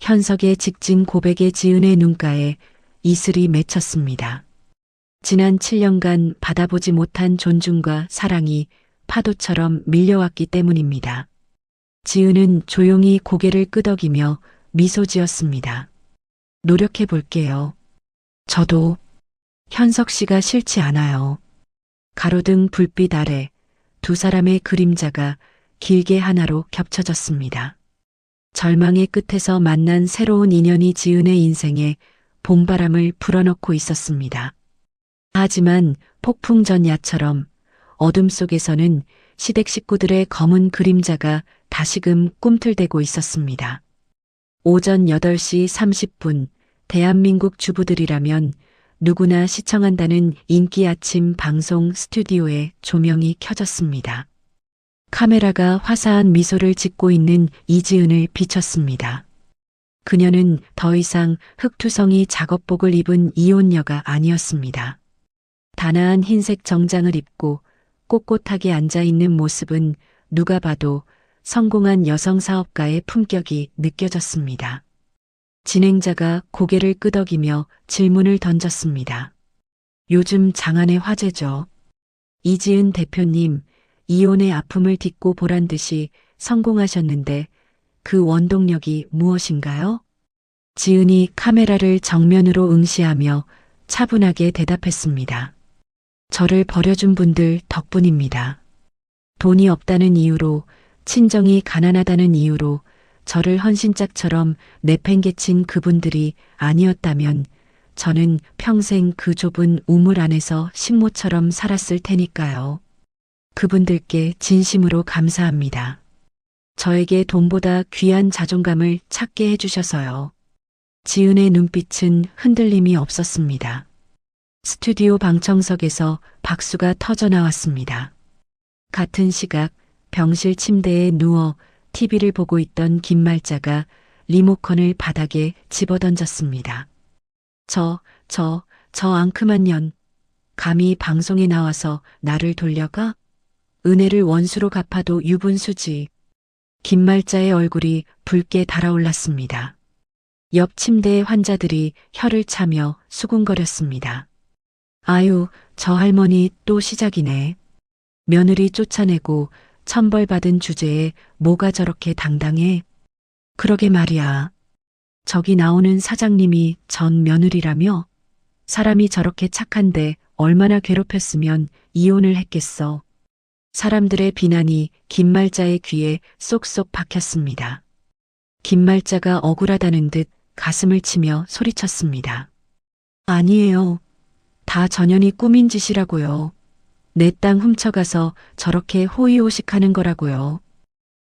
현석의 직진 고백에 지은의 눈가에 이슬이 맺혔습니다. 지난 7년간 받아보지 못한 존중과 사랑이 파도처럼 밀려왔기 때문입니다. 지은은 조용히 고개를 끄덕이며 미소 지었습니다. 노력해 볼게요. 저도 현석 씨가 싫지 않아요. 가로등 불빛 아래 두 사람의 그림자가 길게 하나로 겹쳐졌습니다. 절망의 끝에서 만난 새로운 인연이 지은의 인생에 봄바람을 불어넣고 있었습니다. 하지만 폭풍 전야처럼 어둠 속에서는 시댁 식구들의 검은 그림자가 다시금 꿈틀대고 있었습니다. 오전 8시 30분 대한민국 주부들이라면 누구나 시청한다는 인기 아침 방송 스튜디오에 조명이 켜졌습니다. 카메라가 화사한 미소를 짓고 있는 이지은을 비췄습니다. 그녀는 더 이상 흑투성이 작업복을 입은 이혼녀가 아니었습니다. 단아한 흰색 정장을 입고 꼿꼿하게 앉아있는 모습은 누가 봐도 성공한 여성 사업가의 품격이 느껴졌습니다. 진행자가 고개를 끄덕이며 질문을 던졌습니다. 요즘 장안의 화제죠. 이지은 대표님, 이혼의 아픔을 딛고 보란 듯이 성공하셨는데 그 원동력이 무엇인가요? 지은이 카메라를 정면으로 응시하며 차분하게 대답했습니다. 저를 버려준 분들 덕분입니다. 돈이 없다는 이유로, 친정이 가난하다는 이유로 저를 헌신짝처럼 내팽개친 그분들이 아니었다면 저는 평생 그 좁은 우물 안에서 식모처럼 살았을 테니까요. 그분들께 진심으로 감사합니다. 저에게 돈보다 귀한 자존감을 찾게 해주셔서요. 지은의 눈빛은 흔들림이 없었습니다. 스튜디오 방청석에서 박수가 터져 나왔습니다. 같은 시각 병실 침대에 누워 TV를 보고 있던 김말자가 리모컨을 바닥에 집어던졌습니다. 저 앙큼한 년, 감히 방송에 나와서 나를 돌려가? 은혜를 원수로 갚아도 유분수지. 김말자의 얼굴이 붉게 달아올랐습니다. 옆 침대의 환자들이 혀를 차며 수군거렸습니다. 아유, 저 할머니 또 시작이네. 며느리 쫓아내고 천벌받은 주제에 뭐가 저렇게 당당해? 그러게 말이야. 저기 나오는 사장님이 전 며느리라며? 사람이 저렇게 착한데 얼마나 괴롭혔으면 이혼을 했겠어. 사람들의 비난이 김말자의 귀에 쏙쏙 박혔습니다. 김말자가 억울하다는 듯 가슴을 치며 소리쳤습니다. 아니에요. 다 전현이 꾸민 짓이라고요. 내 땅 훔쳐가서 저렇게 호의호식하는 거라고요.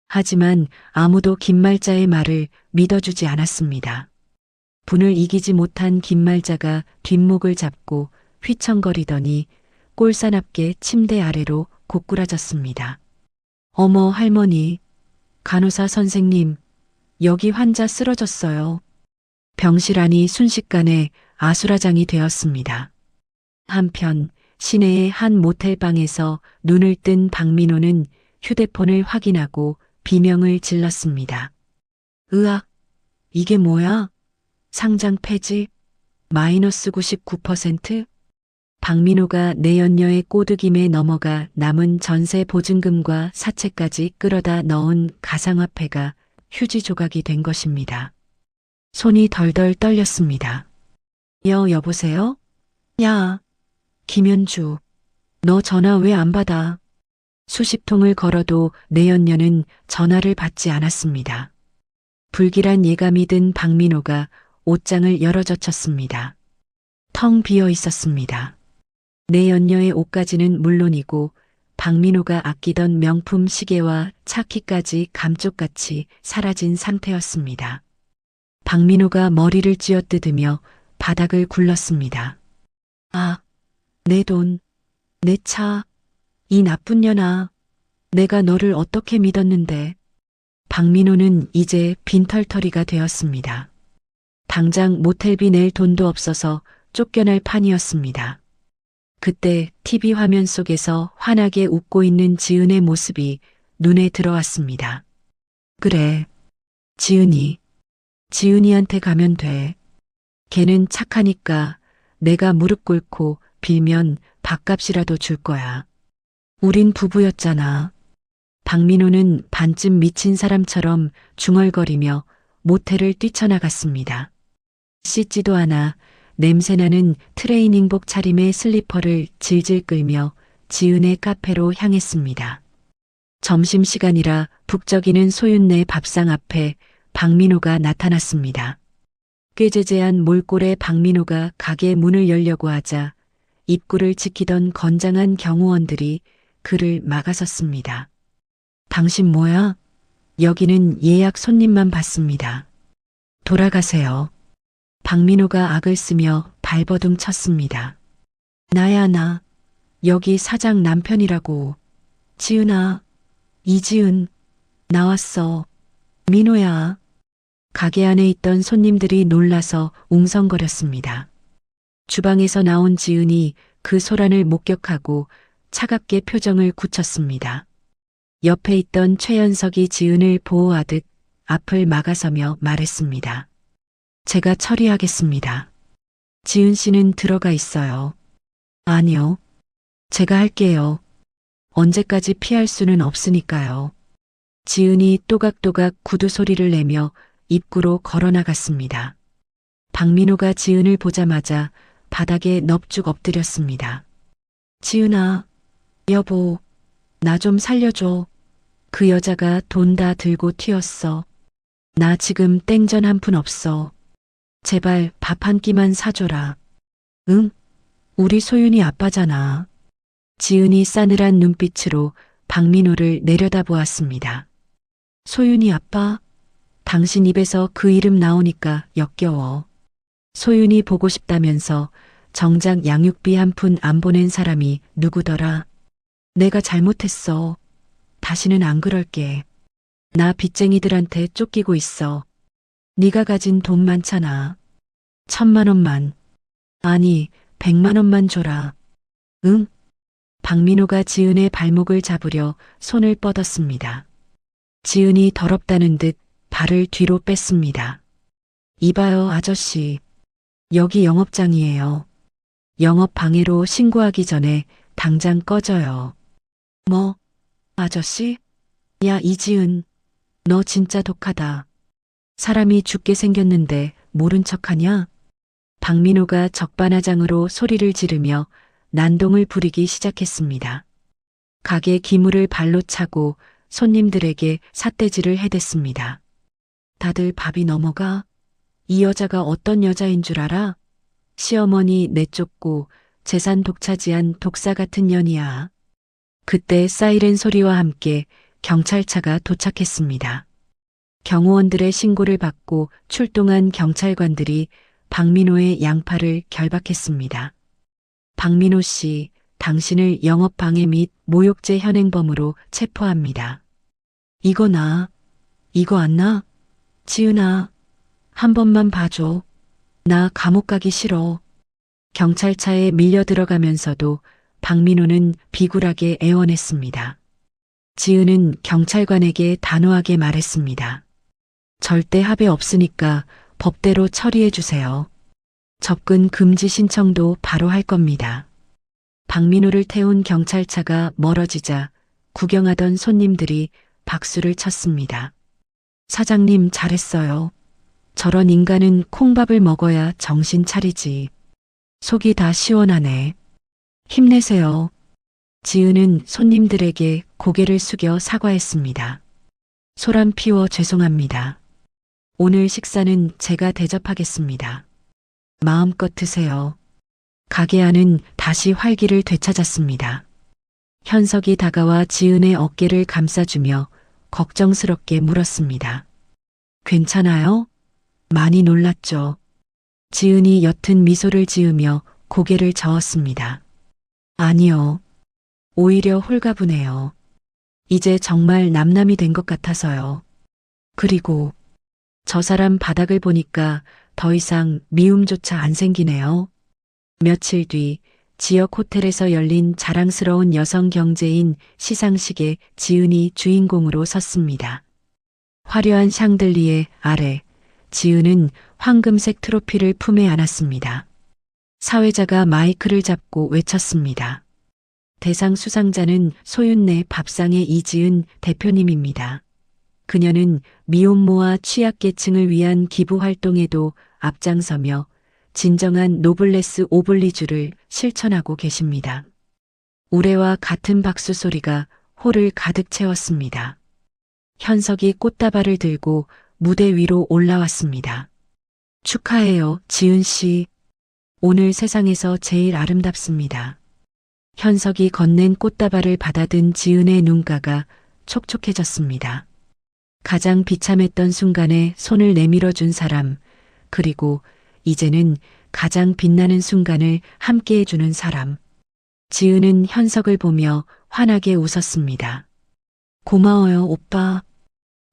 하지만 아무도 김말자의 말을 믿어주지 않았습니다. 분을 이기지 못한 김말자가 뒷목을 잡고 휘청거리더니 꼴사납게 침대 아래로 고꾸라졌습니다. 어머 할머니, 간호사 선생님, 여기 환자 쓰러졌어요. 병실 안이 순식간에 아수라장이 되었습니다. 한편 시내의 한 모텔방에서 눈을 뜬 박민호는 휴대폰을 확인하고 비명을 질렀습니다. 으악, 이게 뭐야? 상장 폐지? 마이너스 99%? 박민호가 내연녀의 꼬드김에 넘어가 남은 전세 보증금과 사채까지 끌어다 넣은 가상화폐가 휴지 조각이 된 것입니다. 손이 덜덜 떨렸습니다. 여보세요? 야, 김현주, 너 전화 왜 안 받아? 수십 통을 걸어도 내연녀는 전화를 받지 않았습니다. 불길한 예감이 든 박민호가 옷장을 열어젖혔습니다. 텅 비어 있었습니다. 내연녀의 옷가지는 물론이고 박민호가 아끼던 명품 시계와 차키까지 감쪽같이 사라진 상태였습니다. 박민호가 머리를 쥐어뜯으며 바닥을 굴렀습니다. 아, 내 돈, 내 차, 이 나쁜 년아. 내가 너를 어떻게 믿었는데. 박민호는 이제 빈털터리가 되었습니다. 당장 모텔비 낼 돈도 없어서 쫓겨날 판이었습니다. 그때 TV 화면 속에서 환하게 웃고 있는 지은의 모습이 눈에 들어왔습니다. 그래, 지은이한테 가면 돼. 걔는 착하니까 내가 무릎 꿇고 빌면 밥값이라도 줄 거야. 우린 부부였잖아. 박민호는 반쯤 미친 사람처럼 중얼거리며 모텔을 뛰쳐나갔습니다. 씻지도 않아 냄새나는 트레이닝복 차림의 슬리퍼를 질질 끌며 지은의 카페로 향했습니다. 점심시간이라 북적이는 소윤네 밥상 앞에 박민호가 나타났습니다. 꾀재재한 몰골의 박민호가 가게 문을 열려고 하자 입구를 지키던 건장한 경호원들이 그를 막아섰습니다. 당신 뭐야? 여기는 예약 손님만 받습니다. 돌아가세요. 박민호가 악을 쓰며 발버둥 쳤습니다. 나야 나. 여기 사장 남편이라고. 지은아. 이지은. 나왔어. 민호야. 가게 안에 있던 손님들이 놀라서 웅성거렸습니다. 주방에서 나온 지은이 그 소란을 목격하고 차갑게 표정을 굳혔습니다. 옆에 있던 최연석이 지은을 보호하듯 앞을 막아서며 말했습니다. 제가 처리하겠습니다. 지은 씨는 들어가 있어요. 아니요. 제가 할게요. 언제까지 피할 수는 없으니까요. 지은이 또각또각 구두 소리를 내며 입구로 걸어나갔습니다. 박민호가 지은을 보자마자 바닥에 넙죽 엎드렸습니다. 지은아, 여보, 나 좀 살려줘. 그 여자가 돈 다 들고 튀었어. 나 지금 땡전 한 푼 없어. 제발 밥 한 끼만 사줘라. 응? 우리 소윤이 아빠잖아. 지은이 싸늘한 눈빛으로 박민호를 내려다보았습니다. 소윤이 아빠? 당신 입에서 그 이름 나오니까 역겨워. 소윤이 보고 싶다면서 정작 양육비 한 푼 안 보낸 사람이 누구더라? 내가 잘못했어. 다시는 안 그럴게. 나 빚쟁이들한테 쫓기고 있어. 네가 가진 돈 많잖아. 1,000만 원만. 아니, 100만 원만 줘라. 응? 박민호가 지은의 발목을 잡으려 손을 뻗었습니다. 지은이 더럽다는 듯 발을 뒤로 뺐습니다. 이봐요, 아저씨. 여기 영업장이에요. 영업 방해로 신고하기 전에 당장 꺼져요. 뭐? 아저씨? 야, 이지은. 너 진짜 독하다. 사람이 죽게 생겼는데 모른 척하냐? 박민호가 적반하장으로 소리를 지르며 난동을 부리기 시작했습니다. 가게 기물을 발로 차고 손님들에게 삿대질을 해댔습니다. 다들 밥이 넘어가? 이 여자가 어떤 여자인 줄 알아? 시어머니 내쫓고 재산 독차지한 독사 같은 년이야. 그때 사이렌 소리와 함께 경찰차가 도착했습니다. 경호원들의 신고를 받고 출동한 경찰관들이 박민호의 양팔을 결박했습니다. 박민호 씨, 당신을 영업방해 및 모욕죄 현행범으로 체포합니다. 이거 안 나? 지은아, 한 번만 봐줘. 나 감옥 가기 싫어. 경찰차에 밀려 들어가면서도 박민호는 비굴하게 애원했습니다. 지은은 경찰관에게 단호하게 말했습니다. 절대 합의 없으니까 법대로 처리해 주세요. 접근 금지 신청도 바로 할 겁니다. 박민호를 태운 경찰차가 멀어지자 구경하던 손님들이 박수를 쳤습니다. 사장님 잘했어요. 저런 인간은 콩밥을 먹어야 정신 차리지. 속이 다 시원하네. 힘내세요. 지은은 손님들에게 고개를 숙여 사과했습니다. 소란 피워 죄송합니다. 오늘 식사는 제가 대접하겠습니다. 마음껏 드세요. 가게 안은 다시 활기를 되찾았습니다. 현석이 다가와 지은의 어깨를 감싸주며 걱정스럽게 물었습니다. 괜찮아요? 많이 놀랐죠. 지은이 옅은 미소를 지으며 고개를 저었습니다. 아니요. 오히려 홀가분해요. 이제 정말 남남이 된 것 같아서요. 그리고 저 사람 바닥을 보니까 더 이상 미움조차 안 생기네요. 며칠 뒤 지역 호텔에서 열린 자랑스러운 여성 경제인 시상식에 지은이 주인공으로 섰습니다. 화려한 샹들리에 아래 지은은 황금색 트로피를 품에 안았습니다. 사회자가 마이크를 잡고 외쳤습니다. 대상 수상자는 소윤네 밥상의 이지은 대표님입니다. 그녀는 미혼모와 취약계층을 위한 기부 활동에도 앞장서며 진정한 노블레스 오블리주를 실천하고 계십니다. 우레와 같은 박수 소리가 홀을 가득 채웠습니다. 현석이 꽃다발을 들고 무대 위로 올라왔습니다. 축하해요, 지은 씨. 오늘 세상에서 제일 아름답습니다. 현석이 건넨 꽃다발을 받아든 지은의 눈가가 촉촉해졌습니다. 가장 비참했던 순간에 손을 내밀어 준 사람, 그리고 이제는 가장 빛나는 순간을 함께 해주는 사람. 지은은 현석을 보며 환하게 웃었습니다. 고마워요, 오빠.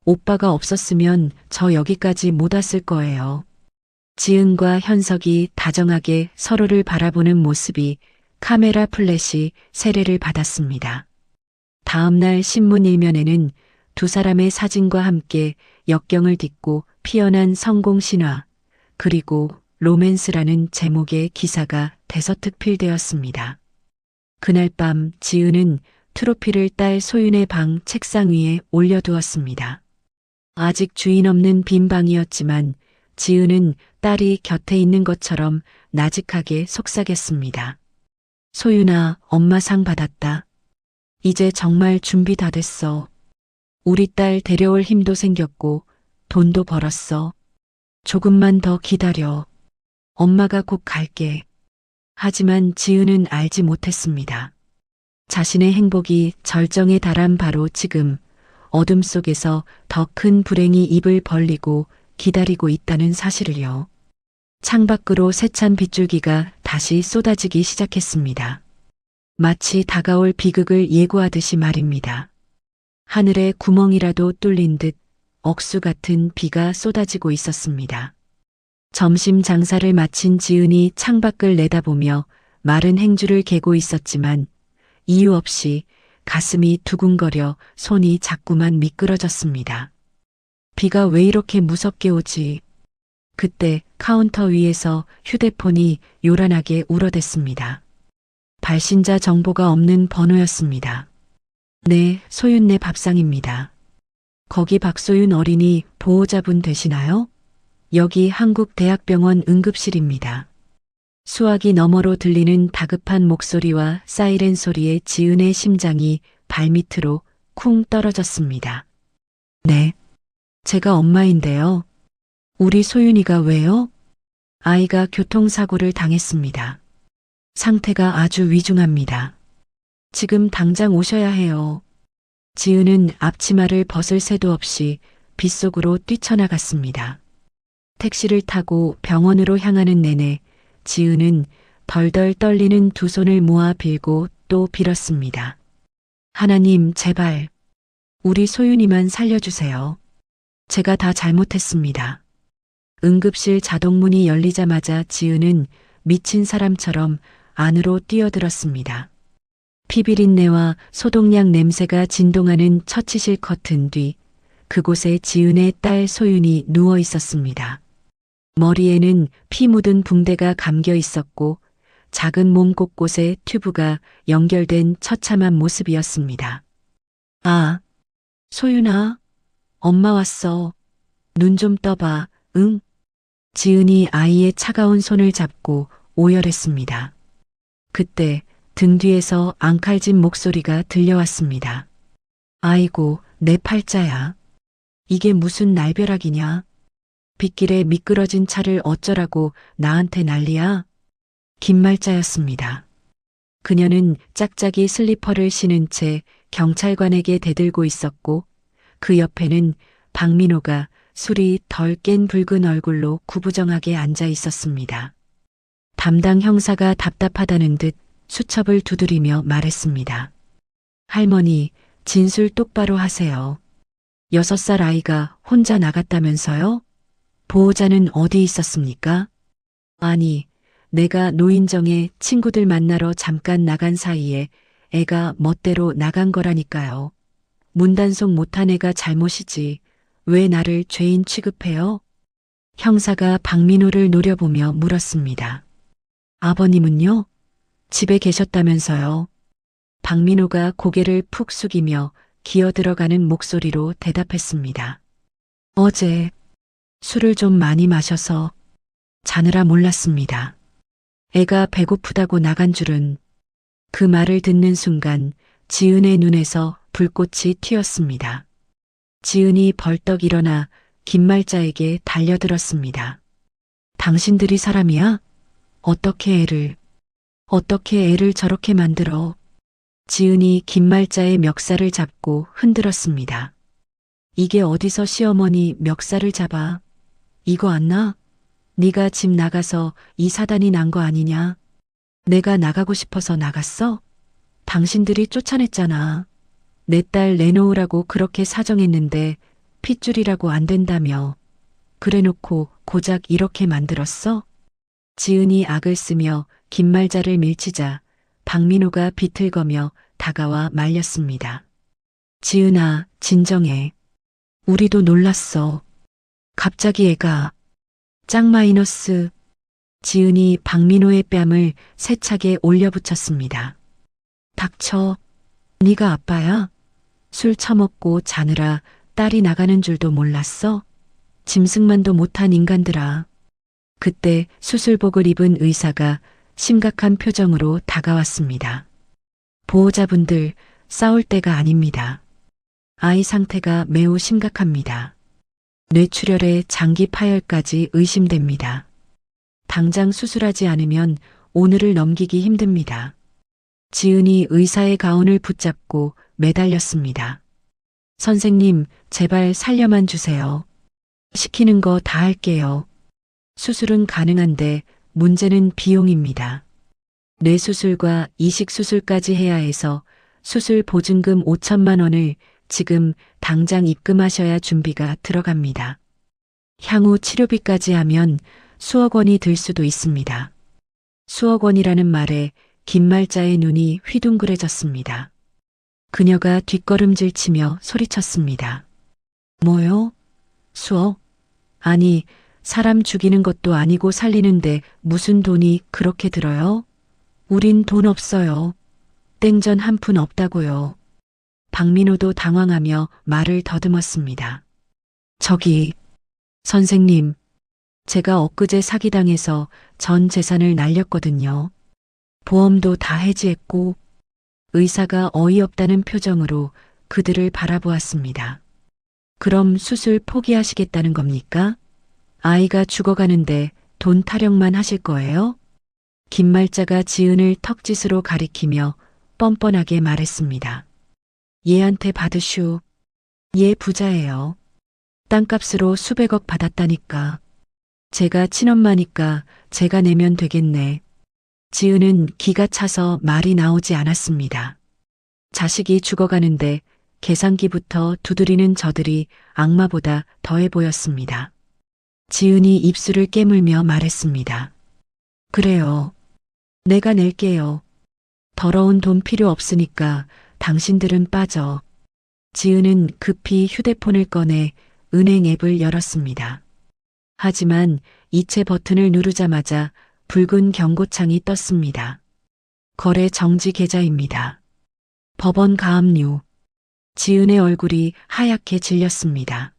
오빠가 없었으면 저 여기까지 못 왔을 거예요. 지은과 현석이 다정하게 서로를 바라보는 모습이 카메라 플래시 세례를 받았습니다. 다음 날 신문 일면에는 두 사람의 사진과 함께 역경을 딛고 피어난 성공 신화, 그리고 로맨스라는 제목의 기사가 대서특필되었습니다. 그날 밤 지은은 트로피를 딸 소윤의 방 책상 위에 올려두었습니다. 아직 주인 없는 빈 방이었지만 지은은 딸이 곁에 있는 것처럼 나직하게 속삭였습니다. 소윤아, 엄마 상 받았다. 이제 정말 준비 다 됐어. 우리 딸 데려올 힘도 생겼고 돈도 벌었어. 조금만 더 기다려. 엄마가 곧 갈게. 하지만 지은은 알지 못했습니다. 자신의 행복이 절정에 달한 바로 지금 어둠 속에서 더 큰 불행이 입을 벌리고 기다리고 있다는 사실을요. 창밖으로 세찬 빗줄기가 다시 쏟아지기 시작했습니다. 마치 다가올 비극을 예고하듯이 말입니다. 하늘에 구멍이라도 뚫린 듯 억수 같은 비가 쏟아지고 있었습니다. 점심 장사를 마친 지은이 창밖을 내다보며 마른 행주를 개고 있었지만 이유 없이 가슴이 두근거려 손이 자꾸만 미끄러졌습니다. 비가 왜 이렇게 무섭게 오지? 그때 카운터 위에서 휴대폰이 요란하게 울어댔습니다. 발신자 정보가 없는 번호였습니다. 네, 소윤네 밥상입니다. 거기 박소윤 어린이 보호자분 되시나요? 여기 한국대학병원 응급실입니다. 수화기 너머로 들리는 다급한 목소리와 사이렌 소리에 지은의 심장이 발밑으로 쿵 떨어졌습니다. 네, 제가 엄마인데요. 우리 소윤이가 왜요? 아이가 교통사고를 당했습니다. 상태가 아주 위중합니다. 지금 당장 오셔야 해요. 지은은 앞치마를 벗을 새도 없이 빗속으로 뛰쳐나갔습니다. 택시를 타고 병원으로 향하는 내내 지은은 덜덜 떨리는 두 손을 모아 빌고 또 빌었습니다. 하나님, 제발 우리 소윤이만 살려주세요. 제가 다 잘못했습니다. 응급실 자동문이 열리자마자 지은은 미친 사람처럼 안으로 뛰어들었습니다. 피비린내와 소독약 냄새가 진동하는 처치실 커튼 뒤 그곳에 지은의 딸 소윤이 누워 있었습니다. 머리에는 피 묻은 붕대가 감겨 있었고 작은 몸 곳곳에 튜브가 연결된 처참한 모습이었습니다. 아, 소윤아, 엄마 왔어. 눈 좀 떠봐, 응? 지은이 아이의 차가운 손을 잡고 오열했습니다. 그때 등 뒤에서 앙칼진 목소리가 들려왔습니다. 아이고, 내 팔자야. 이게 무슨 날벼락이냐? 빗길에 미끄러진 차를 어쩌라고 나한테 난리야? 김말자였습니다. 그녀는 짝짝이 슬리퍼를 신은 채 경찰관에게 대들고 있었고 그 옆에는 박민호가 술이 덜 깬 붉은 얼굴로 구부정하게 앉아 있었습니다. 담당 형사가 답답하다는 듯 수첩을 두드리며 말했습니다. 할머니, 진술 똑바로 하세요. 6살 아이가 혼자 나갔다면서요? 보호자는 어디 있었습니까? 아니, 내가 노인정에 친구들 만나러 잠깐 나간 사이에 애가 멋대로 나간 거라니까요. 문단속 못한 애가 잘못이지. 왜 나를 죄인 취급해요? 형사가 박민호를 노려보며 물었습니다. 아버님은요? 집에 계셨다면서요? 박민호가 고개를 푹 숙이며 기어 들어가는 목소리로 대답했습니다. 어제 술을 좀 많이 마셔서 자느라 몰랐습니다. 애가 배고프다고 나간 줄은. 그 말을 듣는 순간 지은의 눈에서 불꽃이 튀었습니다. 지은이 벌떡 일어나 김말자에게 달려들었습니다. 당신들이 사람이야? 어떻게 애를 저렇게 만들어? 지은이 김말자의 멱살을 잡고 흔들었습니다. 이게 어디서 시어머니 멱살을 잡아? 이거 안 나? 네가 집 나가서 이 사단이 난 거 아니냐? 내가 나가고 싶어서 나갔어? 당신들이 쫓아냈잖아. 내 딸 내놓으라고 그렇게 사정했는데 핏줄이라고 안 된다며. 그래놓고 고작 이렇게 만들었어? 지은이 악을 쓰며 김말자를 밀치자 박민호가 비틀거며 다가와 말렸습니다. 지은아, 진정해. 우리도 놀랐어. 갑자기 애가 짝 마이너스. 지은이 박민호의 뺨을 세차게 올려붙였습니다. 닥쳐. 네가 아빠야? 술 처먹고 자느라 딸이 나가는 줄도 몰랐어? 짐승만도 못한 인간들아. 그때 수술복을 입은 의사가 심각한 표정으로 다가왔습니다. 보호자분들, 싸울 때가 아닙니다. 아이 상태가 매우 심각합니다. 뇌출혈에 장기 파열까지 의심됩니다. 당장 수술하지 않으면 오늘을 넘기기 힘듭니다. 지은이 의사의 가운을 붙잡고 매달렸습니다. 선생님, 제발 살려만 주세요. 시키는 거 다 할게요. 수술은 가능한데 문제는 비용입니다. 뇌수술과 이식수술까지 해야 해서 수술 보증금 5천만 원을 지금 당장 입금하셔야 준비가 들어갑니다. 향후 치료비까지 하면 수억 원이 들 수도 있습니다. 수억 원이라는 말에 김말자의 눈이 휘둥그레졌습니다. 그녀가 뒷걸음질 치며 소리쳤습니다. 뭐요? 수억? 아니, 사람 죽이는 것도 아니고 살리는데 무슨 돈이 그렇게 들어요? 우린 돈 없어요. 땡전 한 푼 없다고요. 박민호도 당황하며 말을 더듬었습니다. 저기, 선생님, 제가 엊그제 사기당해서 전 재산을 날렸거든요. 보험도 다 해지했고. 의사가 어이없다는 표정으로 그들을 바라보았습니다. 그럼 수술 포기하시겠다는 겁니까? 아이가 죽어가는데 돈 타령만 하실 거예요? 김말자가 지은을 턱짓으로 가리키며 뻔뻔하게 말했습니다. 얘한테 받으슈. 얘 부자예요. 땅값으로 수백억 받았다니까. 제가 친엄마니까 제가 내면 되겠네. 지은은 기가 차서 말이 나오지 않았습니다. 자식이 죽어가는데 계산기부터 두드리는 저들이 악마보다 더해 보였습니다. 지은이 입술을 깨물며 말했습니다. 그래요. 내가 낼게요. 더러운 돈 필요 없으니까 당신들은 빠져. 지은은 급히 휴대폰을 꺼내 은행 앱을 열었습니다. 하지만 이체 버튼을 누르자마자 붉은 경고창이 떴습니다. 거래 정지 계좌입니다. 법원 가압류. 지은의 얼굴이 하얗게 질렸습니다.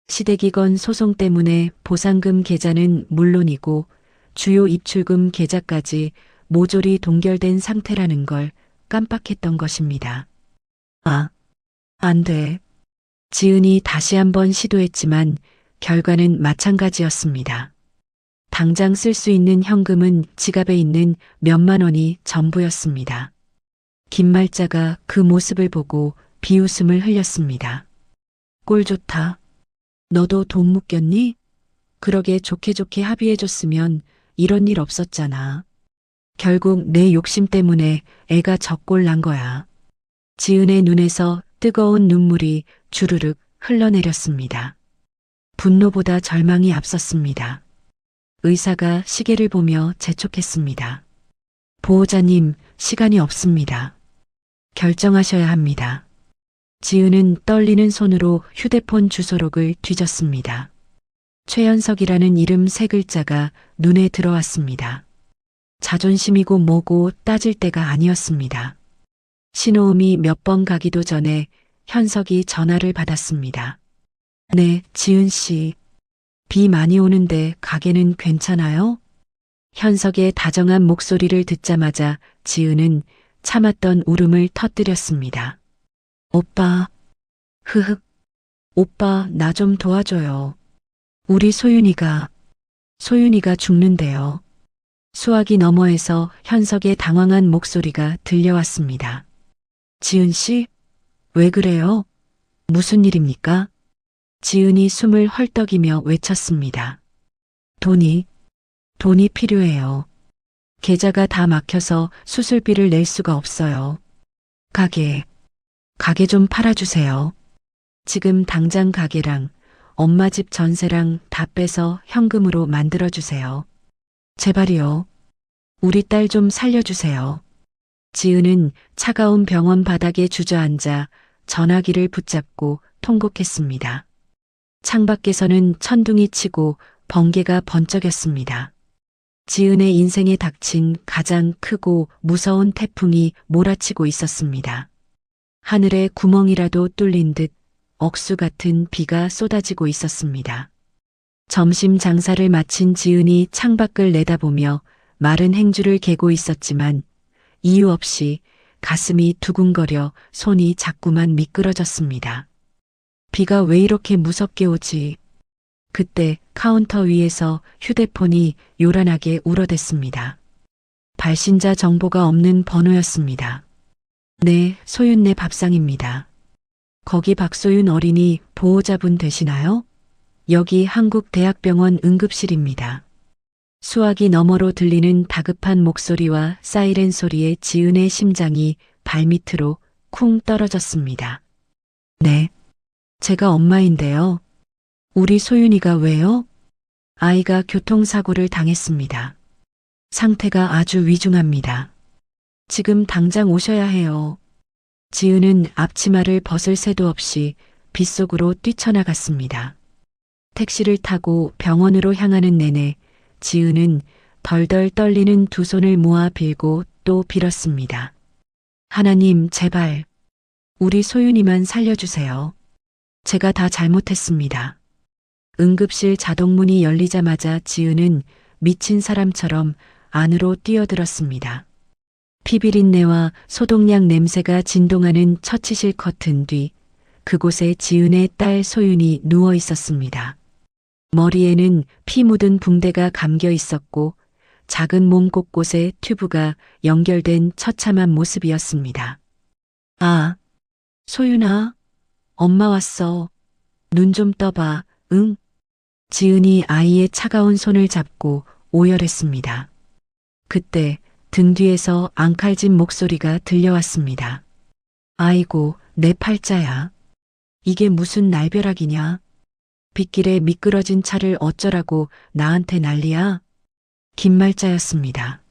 시대기건 소송 때문에 보상금 계좌는 물론이고 주요 입출금 계좌까지 모조리 동결된 상태라는 걸 깜빡했던 것입니다. 아, 안 돼. 지은이 다시 한번 시도했지만 결과는 마찬가지였습니다. 당장 쓸 수 있는 현금은 지갑에 있는 몇만 원이 전부였습니다. 김말자가 그 모습을 보고 비웃음을 흘렸습니다. 꼴 좋다. 너도 돈 묶였니? 그러게 좋게 좋게 합의해줬으면 이런 일 없었잖아. 결국 내 욕심 때문에 애가 적골 난 거야. 지은의 눈에서 뜨거운 눈물이 주르륵 흘러내렸습니다. 분노보다 절망이 앞섰습니다. 의사가 시계를 보며 재촉했습니다. 보호자님, 시간이 없습니다. 결정하셔야 합니다. 지은은 떨리는 손으로 휴대폰 주소록을 뒤졌습니다. 최연석이라는 이름 세 글자가 눈에 들어왔습니다. 자존심이고 뭐고 따질 때가 아니었습니다. 신호음이 몇 번 가기도 전에 현석이 전화를 받았습니다. 네, 지은 씨. 비 많이 오는데 가게는 괜찮아요? 현석의 다정한 목소리를 듣자마자 지은은 참았던 울음을 터뜨렸습니다. 오빠, 흐흑. 오빠, 나 좀 도와줘요. 우리 소윤이가 죽는데요. 수화기 너머에서 현석의 당황한 목소리가 들려왔습니다. 지은 씨? 왜 그래요? 무슨 일입니까? 지은이 숨을 헐떡이며 외쳤습니다. 돈이 필요해요. 계좌가 다 막혀서 수술비를 낼 수가 없어요. 가게 좀 팔아주세요. 지금 당장 가게랑 엄마 집 전세랑 다 빼서 현금으로 만들어주세요. 제발이요. 우리 딸 좀 살려주세요. 지은은 차가운 병원 바닥에 주저앉아 전화기를 붙잡고 통곡했습니다. 창밖에서는 천둥이 치고 번개가 번쩍였습니다. 지은의 인생에 닥친 가장 크고 무서운 태풍이 몰아치고 있었습니다. 하늘에 구멍이라도 뚫린 듯 억수 같은 비가 쏟아지고 있었습니다. 점심 장사를 마친 지은이 창밖을 내다보며 마른 행주를 개고 있었지만 이유 없이 가슴이 두근거려 손이 자꾸만 미끄러졌습니다. 비가 왜 이렇게 무섭게 오지? 그때 카운터 위에서 휴대폰이 요란하게 울어댔습니다. 발신자 정보가 없는 번호였습니다. 네, 소윤네 밥상입니다. 거기 박소윤 어린이 보호자분 되시나요? 여기 한국대학병원 응급실입니다. 수화기 너머로 들리는 다급한 목소리와 사이렌 소리에 지은의 심장이 발밑으로 쿵 떨어졌습니다. 네, 제가 엄마인데요. 우리 소윤이가 왜요? 아이가 교통사고를 당했습니다. 상태가 아주 위중합니다. 지금 당장 오셔야 해요. 지은은 앞치마를 벗을 새도 없이 빗속으로 뛰쳐나갔습니다. 택시를 타고 병원으로 향하는 내내 지은은 덜덜 떨리는 두 손을 모아 빌고 또 빌었습니다. 하나님, 제발 우리 소윤이만 살려주세요. 제가 다 잘못했습니다. 응급실 자동문이 열리자마자 지은은 미친 사람처럼 안으로 뛰어들었습니다. 피비린내와 소독약 냄새가 진동하는 처치실 커튼 뒤 그곳에 지은의 딸 소윤이 누워 있었습니다. 머리에는 피 묻은 붕대가 감겨 있었고 작은 몸 곳곳에 튜브가 연결된 처참한 모습이었습니다. 아, 소윤아, 엄마 왔어. 눈 좀 떠봐, 응? 지은이 아이의 차가운 손을 잡고 오열했습니다. 그때 등 뒤에서 앙칼진 목소리가 들려왔습니다. 아이고, 내 팔자야. 이게 무슨 날벼락이냐? 빗길에 미끄러진 차를 어쩌라고 나한테 난리야? 김말자였습니다.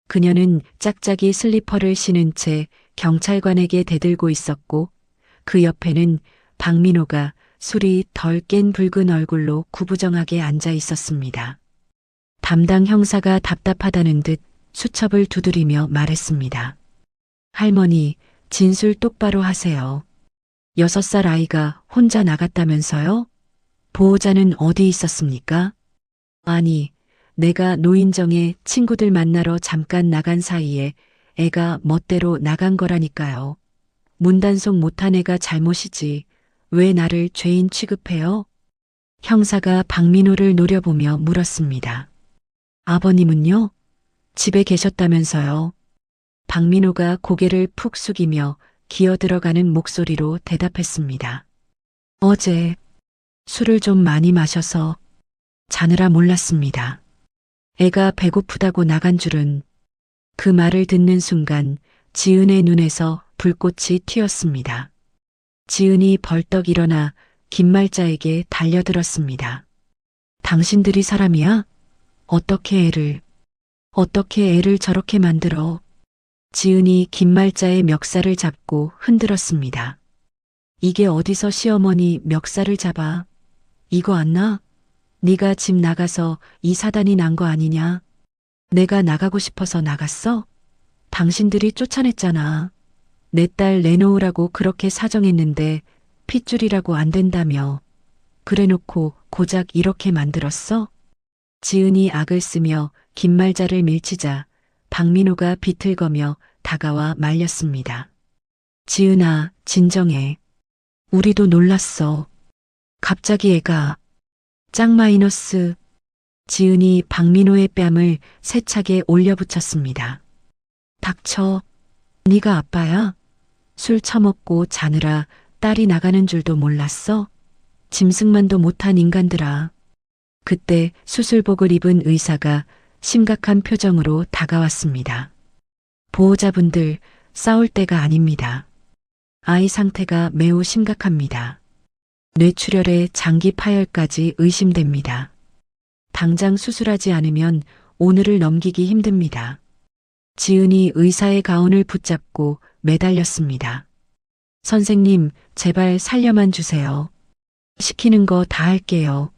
그녀는 짝짝이 슬리퍼를 신은 채 경찰관에게 대들고 있었고 그 옆에는 박민호가 술이 덜 깬 붉은 얼굴로 구부정하게 앉아 있었습니다. 담당 형사가 답답하다는 듯 수첩을 두드리며 말했습니다. 할머니, 진술 똑바로 하세요. 6살 아이가 혼자 나갔다면서요? 보호자는 어디 있었습니까? 아니, 내가 노인정에 친구들 만나러 잠깐 나간 사이에 애가 멋대로 나간 거라니까요. 문단속 못한 애가 잘못이지. 왜 나를 죄인 취급해요? 형사가 박민호를 노려보며 물었습니다. 아버님은요? 집에 계셨다면서요? 박민호가 고개를 푹 숙이며 기어 들어가는 목소리로 대답했습니다. 어제 술을 좀 많이 마셔서 자느라 몰랐습니다. 애가 배고프다고 나간 줄은. 그 말을 듣는 순간 지은의 눈에서 불꽃이 튀었습니다. 지은이 벌떡 일어나 김말자에게 달려들었습니다. 당신들이 사람이야? 어떻게 애를 저렇게 만들어? 지은이 김말자의 멱살을 잡고 흔들었습니다. 이게 어디서 시어머니 멱살을 잡아? 이거 안 나? 네가 집 나가서 이 사단이 난 거 아니냐? 내가 나가고 싶어서 나갔어? 당신들이 쫓아냈잖아. 내 딸 내놓으라고 그렇게 사정했는데 핏줄이라고 안 된다며. 그래놓고 고작 이렇게 만들었어? 지은이 악을 쓰며 김말자를 밀치자 박민호가 비틀거며 다가와 말렸습니다. 지은아, 진정해. 우리도 놀랐어. 갑자기 애가 짝 마이너스. 지은이 박민호의 뺨을 세차게 올려붙였습니다. 닥쳐. 네가 아빠야? 술 처먹고 자느라 딸이 나가는 줄도 몰랐어? 짐승만도 못한 인간들아. 그때 수술복을 입은 의사가 심각한 표정으로 다가왔습니다. 보호자분들, 싸울 때가 아닙니다. 아이 상태가 매우 심각합니다. 뇌출혈에 장기 파열까지 의심됩니다. 당장 수술하지 않으면 오늘을 넘기기 힘듭니다. 지은이 의사의 가운을 붙잡고 매달렸습니다. 선생님, 제발 살려만 주세요. 시키는 거 다 할게요.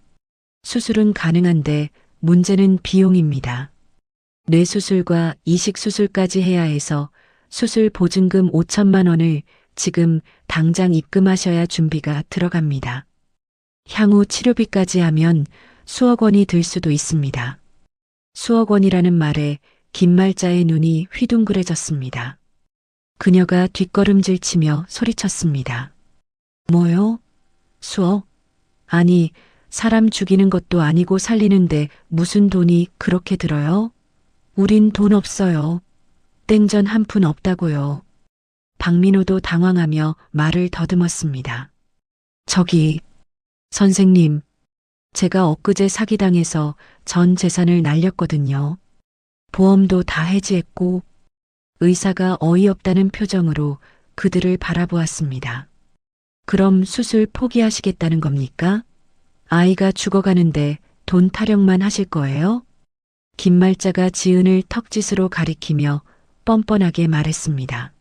수술은 가능한데 문제는 비용입니다. 뇌수술과 이식수술까지 해야 해서 수술 보증금 5천만 원을 지금 당장 입금하셔야 준비가 들어갑니다. 향후 치료비까지 하면 수억 원이 들 수도 있습니다. 수억 원이라는 말에 김말자의 눈이 휘둥그레졌습니다. 그녀가 뒷걸음질 치며 소리쳤습니다. 뭐요? 수억? 아니, 사람 죽이는 것도 아니고 살리는데 무슨 돈이 그렇게 들어요? 우린 돈 없어요. 땡전 한 푼 없다고요. 박민호도 당황하며 말을 더듬었습니다. 저기, 선생님, 제가 엊그제 사기당해서 전 재산을 날렸거든요. 보험도 다 해지했고. 의사가 어이없다는 표정으로 그들을 바라보았습니다. 그럼 수술 포기하시겠다는 겁니까? 아이가 죽어가는데 돈 타령만 하실 거예요? 김말자가 지은을 턱짓으로 가리키며 뻔뻔하게 말했습니다.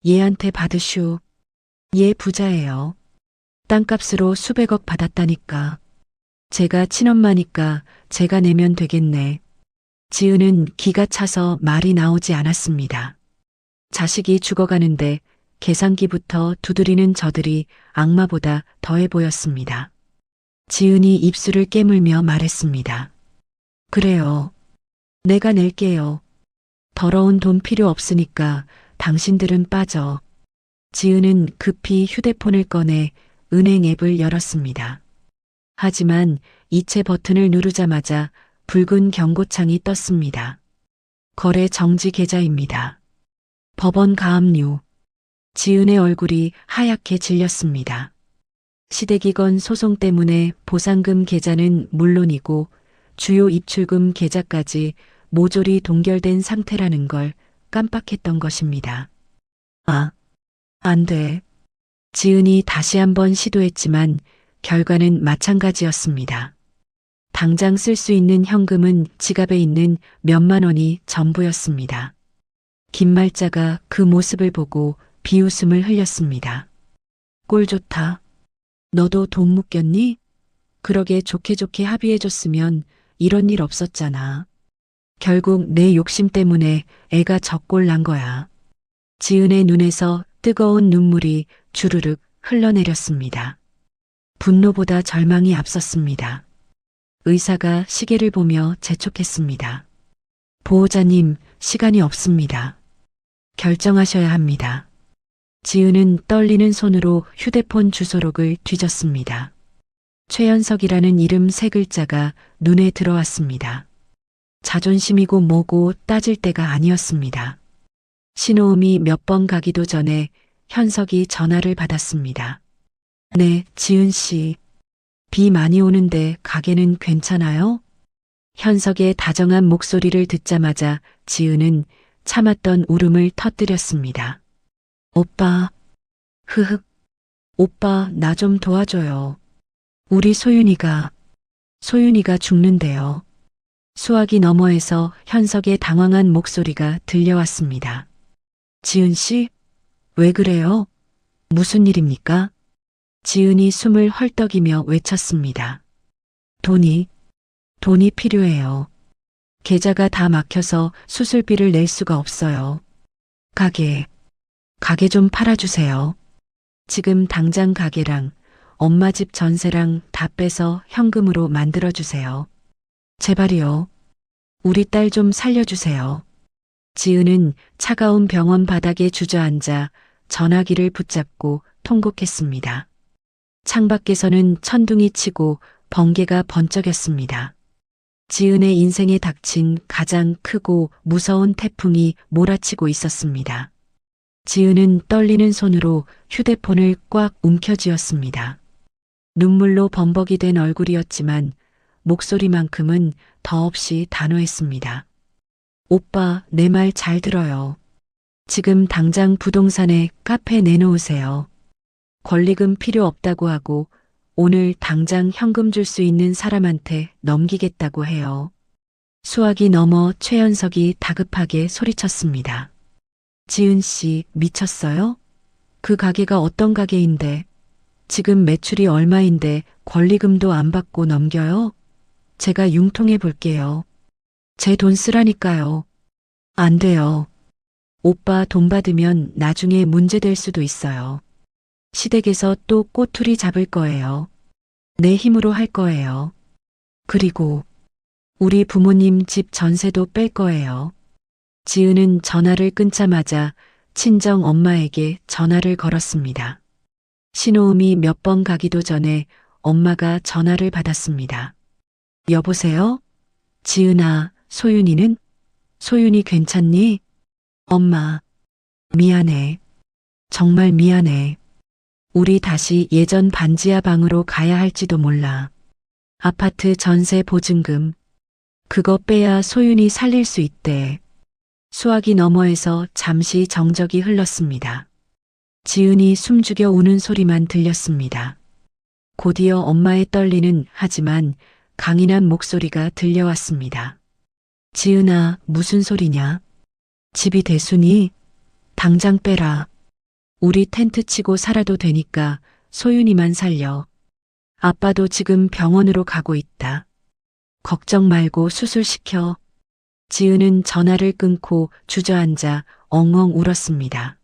얘한테 받으슈. 얘 부자예요. 땅값으로 수백억 받았다니까. 제가 친엄마니까 제가 내면 되겠네. 지은은 기가 차서 말이 나오지 않았습니다. 자식이 죽어가는데 계산기부터 두드리는 저들이 악마보다 더해 보였습니다. 지은이 입술을 깨물며 말했습니다. 그래요. 내가 낼게요. 더러운 돈 필요 없으니까 당신들은 빠져. 지은은 급히 휴대폰을 꺼내 은행 앱을 열었습니다. 하지만 이체 버튼을 누르자마자 붉은 경고창이 떴습니다. 거래 정지 계좌입니다. 법원 가압류. 지은의 얼굴이 하얗게 질렸습니다. 시대기건 소송 때문에 보상금 계좌는 물론이고 주요 입출금 계좌까지 모조리 동결된 상태라는 걸 깜빡했던 것입니다. 아, 안 돼. 지은이 다시 한번 시도했지만 결과는 마찬가지였습니다. 당장 쓸 수 있는 현금은 지갑에 있는 몇만 원이 전부였습니다. 김말자가 그 모습을 보고 비웃음을 흘렸습니다. 꼴 좋다. 너도 돈 묶였니? 그러게 좋게 합의해줬으면 이런 일 없었잖아. 결국 내 욕심 때문에 애가 저꼴 난 거야. 지은의 눈에서 뜨거운 눈물이 주르륵 흘러내렸습니다. 분노보다 절망이 앞섰습니다. 의사가 시계를 보며 재촉했습니다. 보호자님, 시간이 없습니다. 결정하셔야 합니다. 지은은 떨리는 손으로 휴대폰 주소록을 뒤졌습니다. 최연석이라는 이름 세 글자가 눈에 들어왔습니다. 자존심이고 뭐고 따질 때가 아니었습니다. 신호음이 몇 번 가기도 전에 현석이 전화를 받았습니다. 네, 지은 씨. 비 많이 오는데 가게는 괜찮아요? 현석의 다정한 목소리를 듣자마자 지은은 참았던 울음을 터뜨렸습니다. 오빠, 흐흑, 오빠 나 좀 도와줘요. 우리 소윤이가 죽는데요. 수화기 너머에서 현석의 당황한 목소리가 들려왔습니다. 지은 씨, 왜 그래요? 무슨 일입니까? 지은이 숨을 헐떡이며 외쳤습니다. 돈이 필요해요. 계좌가 다 막혀서 수술비를 낼 수가 없어요. 가게 좀 팔아주세요. 지금 당장 가게랑 엄마 집 전세랑 다 빼서 현금으로 만들어주세요. 제발이요. 우리 딸 좀 살려주세요. 지은은 차가운 병원 바닥에 주저앉아 전화기를 붙잡고 통곡했습니다. 창밖에서는 천둥이 치고 번개가 번쩍였습니다. 지은의 인생에 닥친 가장 크고 무서운 태풍이 몰아치고 있었습니다. 지은은 떨리는 손으로 휴대폰을 꽉 움켜쥐었습니다. 눈물로 범벅이 된 얼굴이었지만 목소리만큼은 더없이 단호했습니다. 오빠, 내 말 잘 들어요. 지금 당장 부동산에 카페 내놓으세요. 권리금 필요 없다고 하고 오늘 당장 현금 줄 수 있는 사람한테 넘기겠다고 해요. 수화기 너머 최현석이 다급하게 소리쳤습니다. 지은 씨, 미쳤어요? 그 가게가 어떤 가게인데 지금 매출이 얼마인데 권리금도 안 받고 넘겨요? 제가 융통해 볼게요. 제 돈 쓰라니까요. 안 돼요. 오빠 돈 받으면 나중에 문제될 수도 있어요. 시댁에서 또 꼬투리 잡을 거예요. 내 힘으로 할 거예요. 그리고 우리 부모님 집 전세도 뺄 거예요. 지은은 전화를 끊자마자 친정 엄마에게 전화를 걸었습니다. 신호음이 몇 번 가기도 전에 엄마가 전화를 받았습니다. 여보세요? 지은아, 소윤이는? 소윤이 괜찮니? 엄마, 미안해. 정말 미안해. 우리 다시 예전 반지하 방으로 가야 할지도 몰라. 아파트 전세 보증금. 그거 빼야 소윤이 살릴 수 있대. 수화기 너머에서 잠시 정적이 흘렀습니다. 지은이 숨죽여 우는 소리만 들렸습니다. 곧이어 엄마의 떨리는 하지만 강인한 목소리가 들려왔습니다. 지은아, 무슨 소리냐? 집이 대수니? 당장 빼라. 우리 텐트 치고 살아도 되니까 소윤이만 살려. 아빠도 지금 병원으로 가고 있다. 걱정 말고 수술시켜. 지은은 전화를 끊고 주저앉아 엉엉 울었습니다.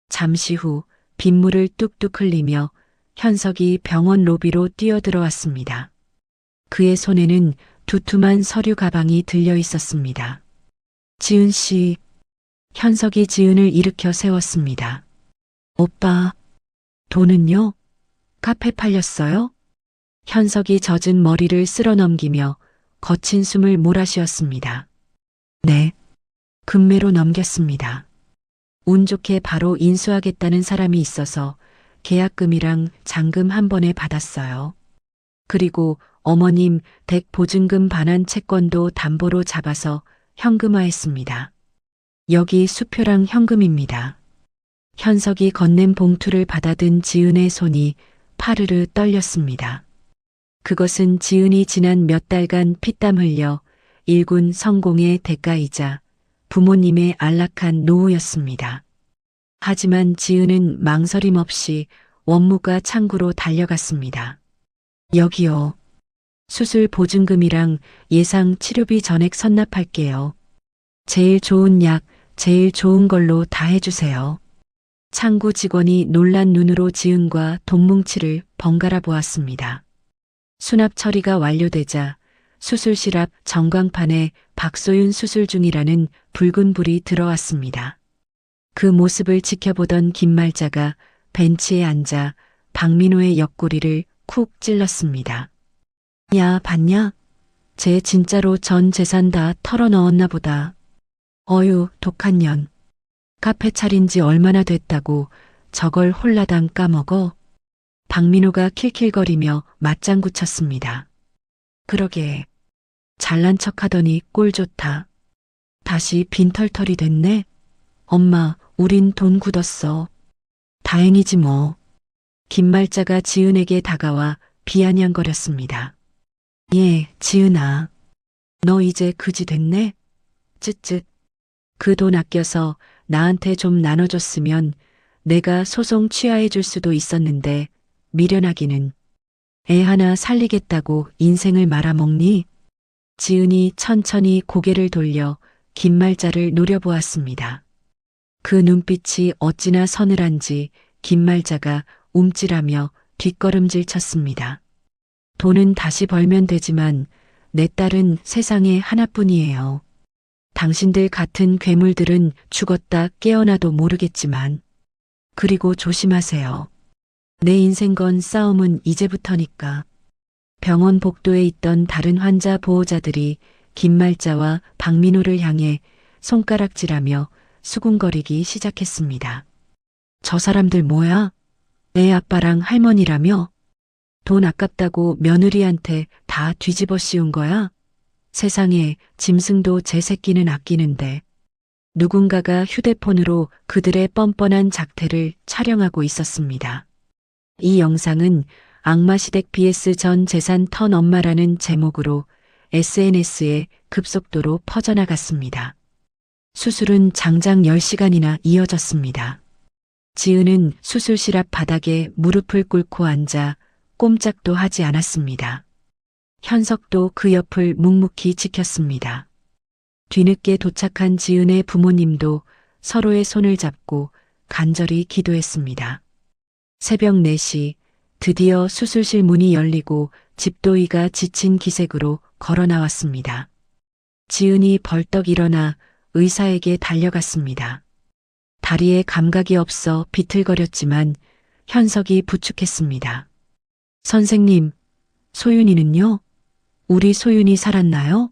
잠시 후 빗물을 뚝뚝 흘리며 현석이 병원 로비로 뛰어들어왔습니다. 그의 손에는 두툼한 서류 가방이 들려 있었습니다. 지은 씨, 현석이 지은을 일으켜 세웠습니다. 오빠, 돈은요? 카페 팔렸어요? 현석이 젖은 머리를 쓸어 넘기며 거친 숨을 몰아쉬었습니다. 네, 금매로 넘겼습니다. 운 좋게 바로 인수하겠다는 사람이 있어서 계약금이랑 잔금 한 번에 받았어요. 그리고 어머님 댁 보증금 반환 채권도 담보로 잡아서 현금화했습니다. 여기 수표랑 현금입니다. 현석이 건넨 봉투를 받아든 지은의 손이 파르르 떨렸습니다. 그것은 지은이 지난 몇 달간 피땀 흘려 일군 성공의 대가이자 부모님의 안락한 노후였습니다. 하지만 지은은 망설임 없이 원무가 창구로 달려갔습니다. 여기요. 수술 보증금이랑 예상 치료비 전액 선납할게요. 제일 좋은 약, 제일 좋은 걸로 다 해주세요. 창구 직원이 놀란 눈으로 지은과 돈뭉치를 번갈아 보았습니다. 수납 처리가 완료되자 수술실 앞 전광판에 박소윤 수술 중이라는 붉은 불이 들어왔습니다. 그 모습을 지켜보던 김말자가 벤치에 앉아 박민호의 옆구리를 쿡 찔렀습니다. 야, 봤냐? 쟤 진짜로 전 재산 다 털어넣었나 보다. 어휴, 독한 년. 카페 차린 지 얼마나 됐다고 저걸 홀라당 까먹어? 박민호가 킬킬거리며 맞장구 쳤습니다. 그러게. 잘난 척하더니 꼴 좋다. 다시 빈털털이 됐네. 엄마, 우린 돈 굳었어. 다행이지 뭐. 김말자가 지은에게 다가와 비아냥거렸습니다. 예, 지은아. 너 이제 그지 됐네? 쯧쯧. 그 돈 아껴서 나한테 좀 나눠줬으면 내가 소송 취하해 줄 수도 있었는데 미련하기는. 애 하나 살리겠다고 인생을 말아먹니? 지은이 천천히 고개를 돌려 김말자를 노려보았습니다. 그 눈빛이 어찌나 서늘한지 김말자가 움찔하며 뒷걸음질 쳤습니다. 돈은 다시 벌면 되지만 내 딸은 세상에 하나뿐이에요. 당신들 같은 괴물들은 죽었다 깨어나도 모르겠지만. 그리고 조심하세요. 내 인생건 싸움은 이제부터니까. 병원 복도에 있던 다른 환자 보호자들이 김말자와 박민호를 향해 손가락질하며 수군거리기 시작했습니다. 저 사람들 뭐야? 애 아빠랑 할머니라며? 돈 아깝다고 며느리한테 다 뒤집어 씌운 거야? 세상에 짐승도 제 새끼는 아끼는데. 누군가가 휴대폰으로 그들의 뻔뻔한 작태를 촬영하고 있었습니다. 이 영상은 악마시댁 vs 전 재산 턴 엄마라는 제목으로 SNS에 급속도로 퍼져나갔습니다. 수술은 장장 10시간이나 이어졌습니다. 지은은 수술실 앞 바닥에 무릎을 꿇고 앉아 꼼짝도 하지 않았습니다. 현석도 그 옆을 묵묵히 지켰습니다. 뒤늦게 도착한 지은의 부모님도 서로의 손을 잡고 간절히 기도했습니다. 새벽 4시 드디어 수술실 문이 열리고 집도이가 지친 기색으로 걸어 나왔습니다. 지은이 벌떡 일어나 의사에게 달려갔습니다. 다리에 감각이 없어 비틀거렸지만 현석이 부축했습니다. 선생님, 소윤이는요? 우리 소윤이 살았나요?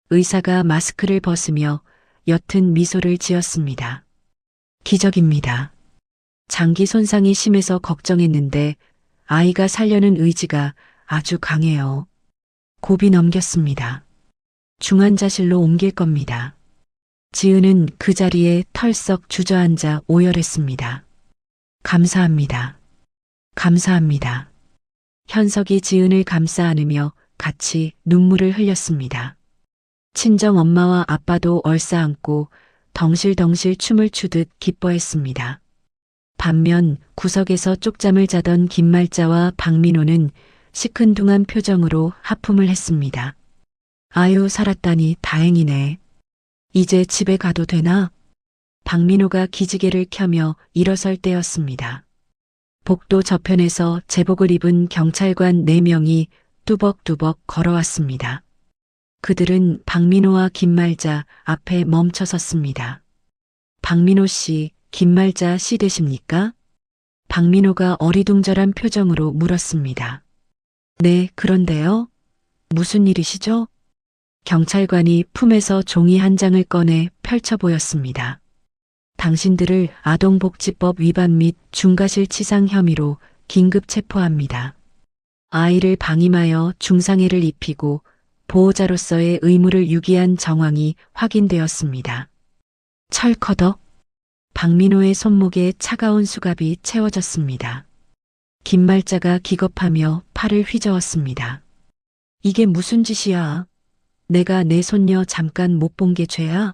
의사가 마스크를 벗으며 옅은 미소를 지었습니다. 기적입니다. 장기 손상이 심해서 걱정했는데 아이가 살려는 의지가 아주 강해요. 고비 넘겼습니다. 중환자실로 옮길 겁니다. 지은은 그 자리에 털썩 주저앉아 오열했습니다. 감사합니다. 감사합니다. 현석이 지은을 감싸 안으며 같이 눈물을 흘렸습니다. 친정 엄마와 아빠도 얼싸안고 덩실덩실 춤을 추듯 기뻐했습니다. 반면 구석에서 쪽잠을 자던 김말자와 박민호는 시큰둥한 표정으로 하품을 했습니다. 아유, 살았다니 다행이네. 이제 집에 가도 되나? 박민호가 기지개를 켜며 일어설 때였습니다. 복도 저편에서 제복을 입은 경찰관 4명이 뚜벅뚜벅 걸어왔습니다. 그들은 박민호와 김말자 앞에 멈춰 섰습니다. 박민호 씨, 김말자 씨 되십니까? 박민호가 어리둥절한 표정으로 물었습니다. 네, 그런데요. 무슨 일이시죠? 경찰관이 품에서 종이 한 장을 꺼내 펼쳐 보였습니다. 당신들을 아동복지법 위반 및 중과실 치상 혐의로 긴급 체포합니다. 아이를 방임하여 중상해를 입히고 보호자로서의 의무를 유기한 정황이 확인되었습니다. 철커덕. 박민호의 손목에 차가운 수갑이 채워졌습니다. 김말자가 기겁하며 팔을 휘저었습니다. 이게 무슨 짓이야? 내가 내 손녀 잠깐 못 본 게 죄야?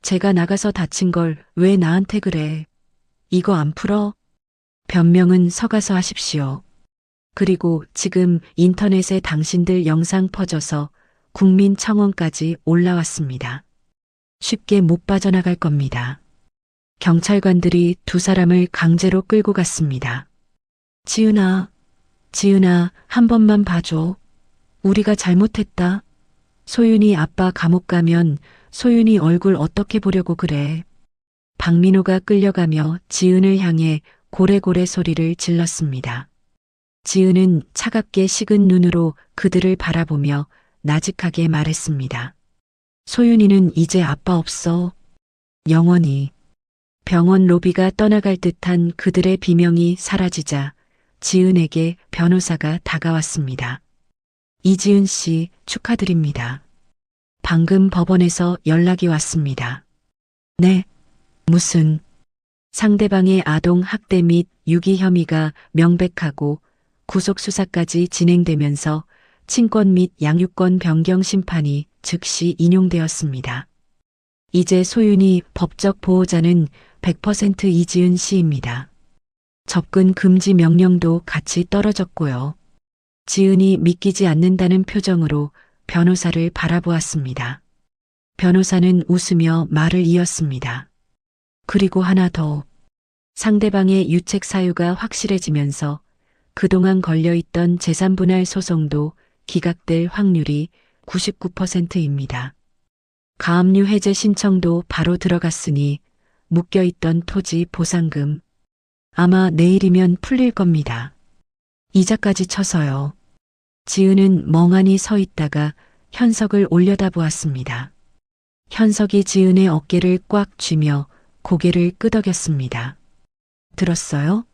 제가 나가서 다친 걸 왜 나한테 그래? 이거 안 풀어? 변명은 서가서 하십시오. 그리고 지금 인터넷에 당신들 영상 퍼져서 국민청원까지 올라왔습니다. 쉽게 못 빠져나갈 겁니다. 경찰관들이 2사람을 강제로 끌고 갔습니다. 지은아, 지은아, 한 번만 봐줘. 우리가 잘못했다. 소윤이 아빠 감옥 가면 소윤이 얼굴 어떻게 보려고 그래. 박민호가 끌려가며 지은을 향해 고래고래 소리를 질렀습니다. 지은은 차갑게 식은 눈으로 그들을 바라보며 나직하게 말했습니다. 소윤이는 이제 아빠 없어. 영원히. 병원 로비가 떠나갈 듯한 그들의 비명이 사라지자 지은에게 변호사가 다가왔습니다. 이지은 씨 축하드립니다. 방금 법원에서 연락이 왔습니다. 네, 무슨 상대방의 아동 학대 및 유기 혐의가 명백하고 구속 수사까지 진행되면서 친권 및 양육권 변경 심판이 즉시 인용되었습니다. 이제 소윤이 법적 보호자는 100% 이지은 씨입니다. 접근 금지 명령도 같이 떨어졌고요. 지은이 믿기지 않는다는 표정으로 변호사를 바라보았습니다. 변호사는 웃으며 말을 이었습니다. 그리고 하나 더. 상대방의 유책 사유가 확실해지면서 그동안 걸려있던 재산분할 소송도 기각될 확률이 99%입니다. 가압류 해제 신청도 바로 들어갔으니 묶여있던 토지 보상금 아마 내일이면 풀릴 겁니다. 이자까지 쳐서요. 지은은 멍하니 서 있다가 현석을 올려다보았습니다. 현석이 지은의 어깨를 꽉 쥐며 고개를 끄덕였습니다. 들었어요?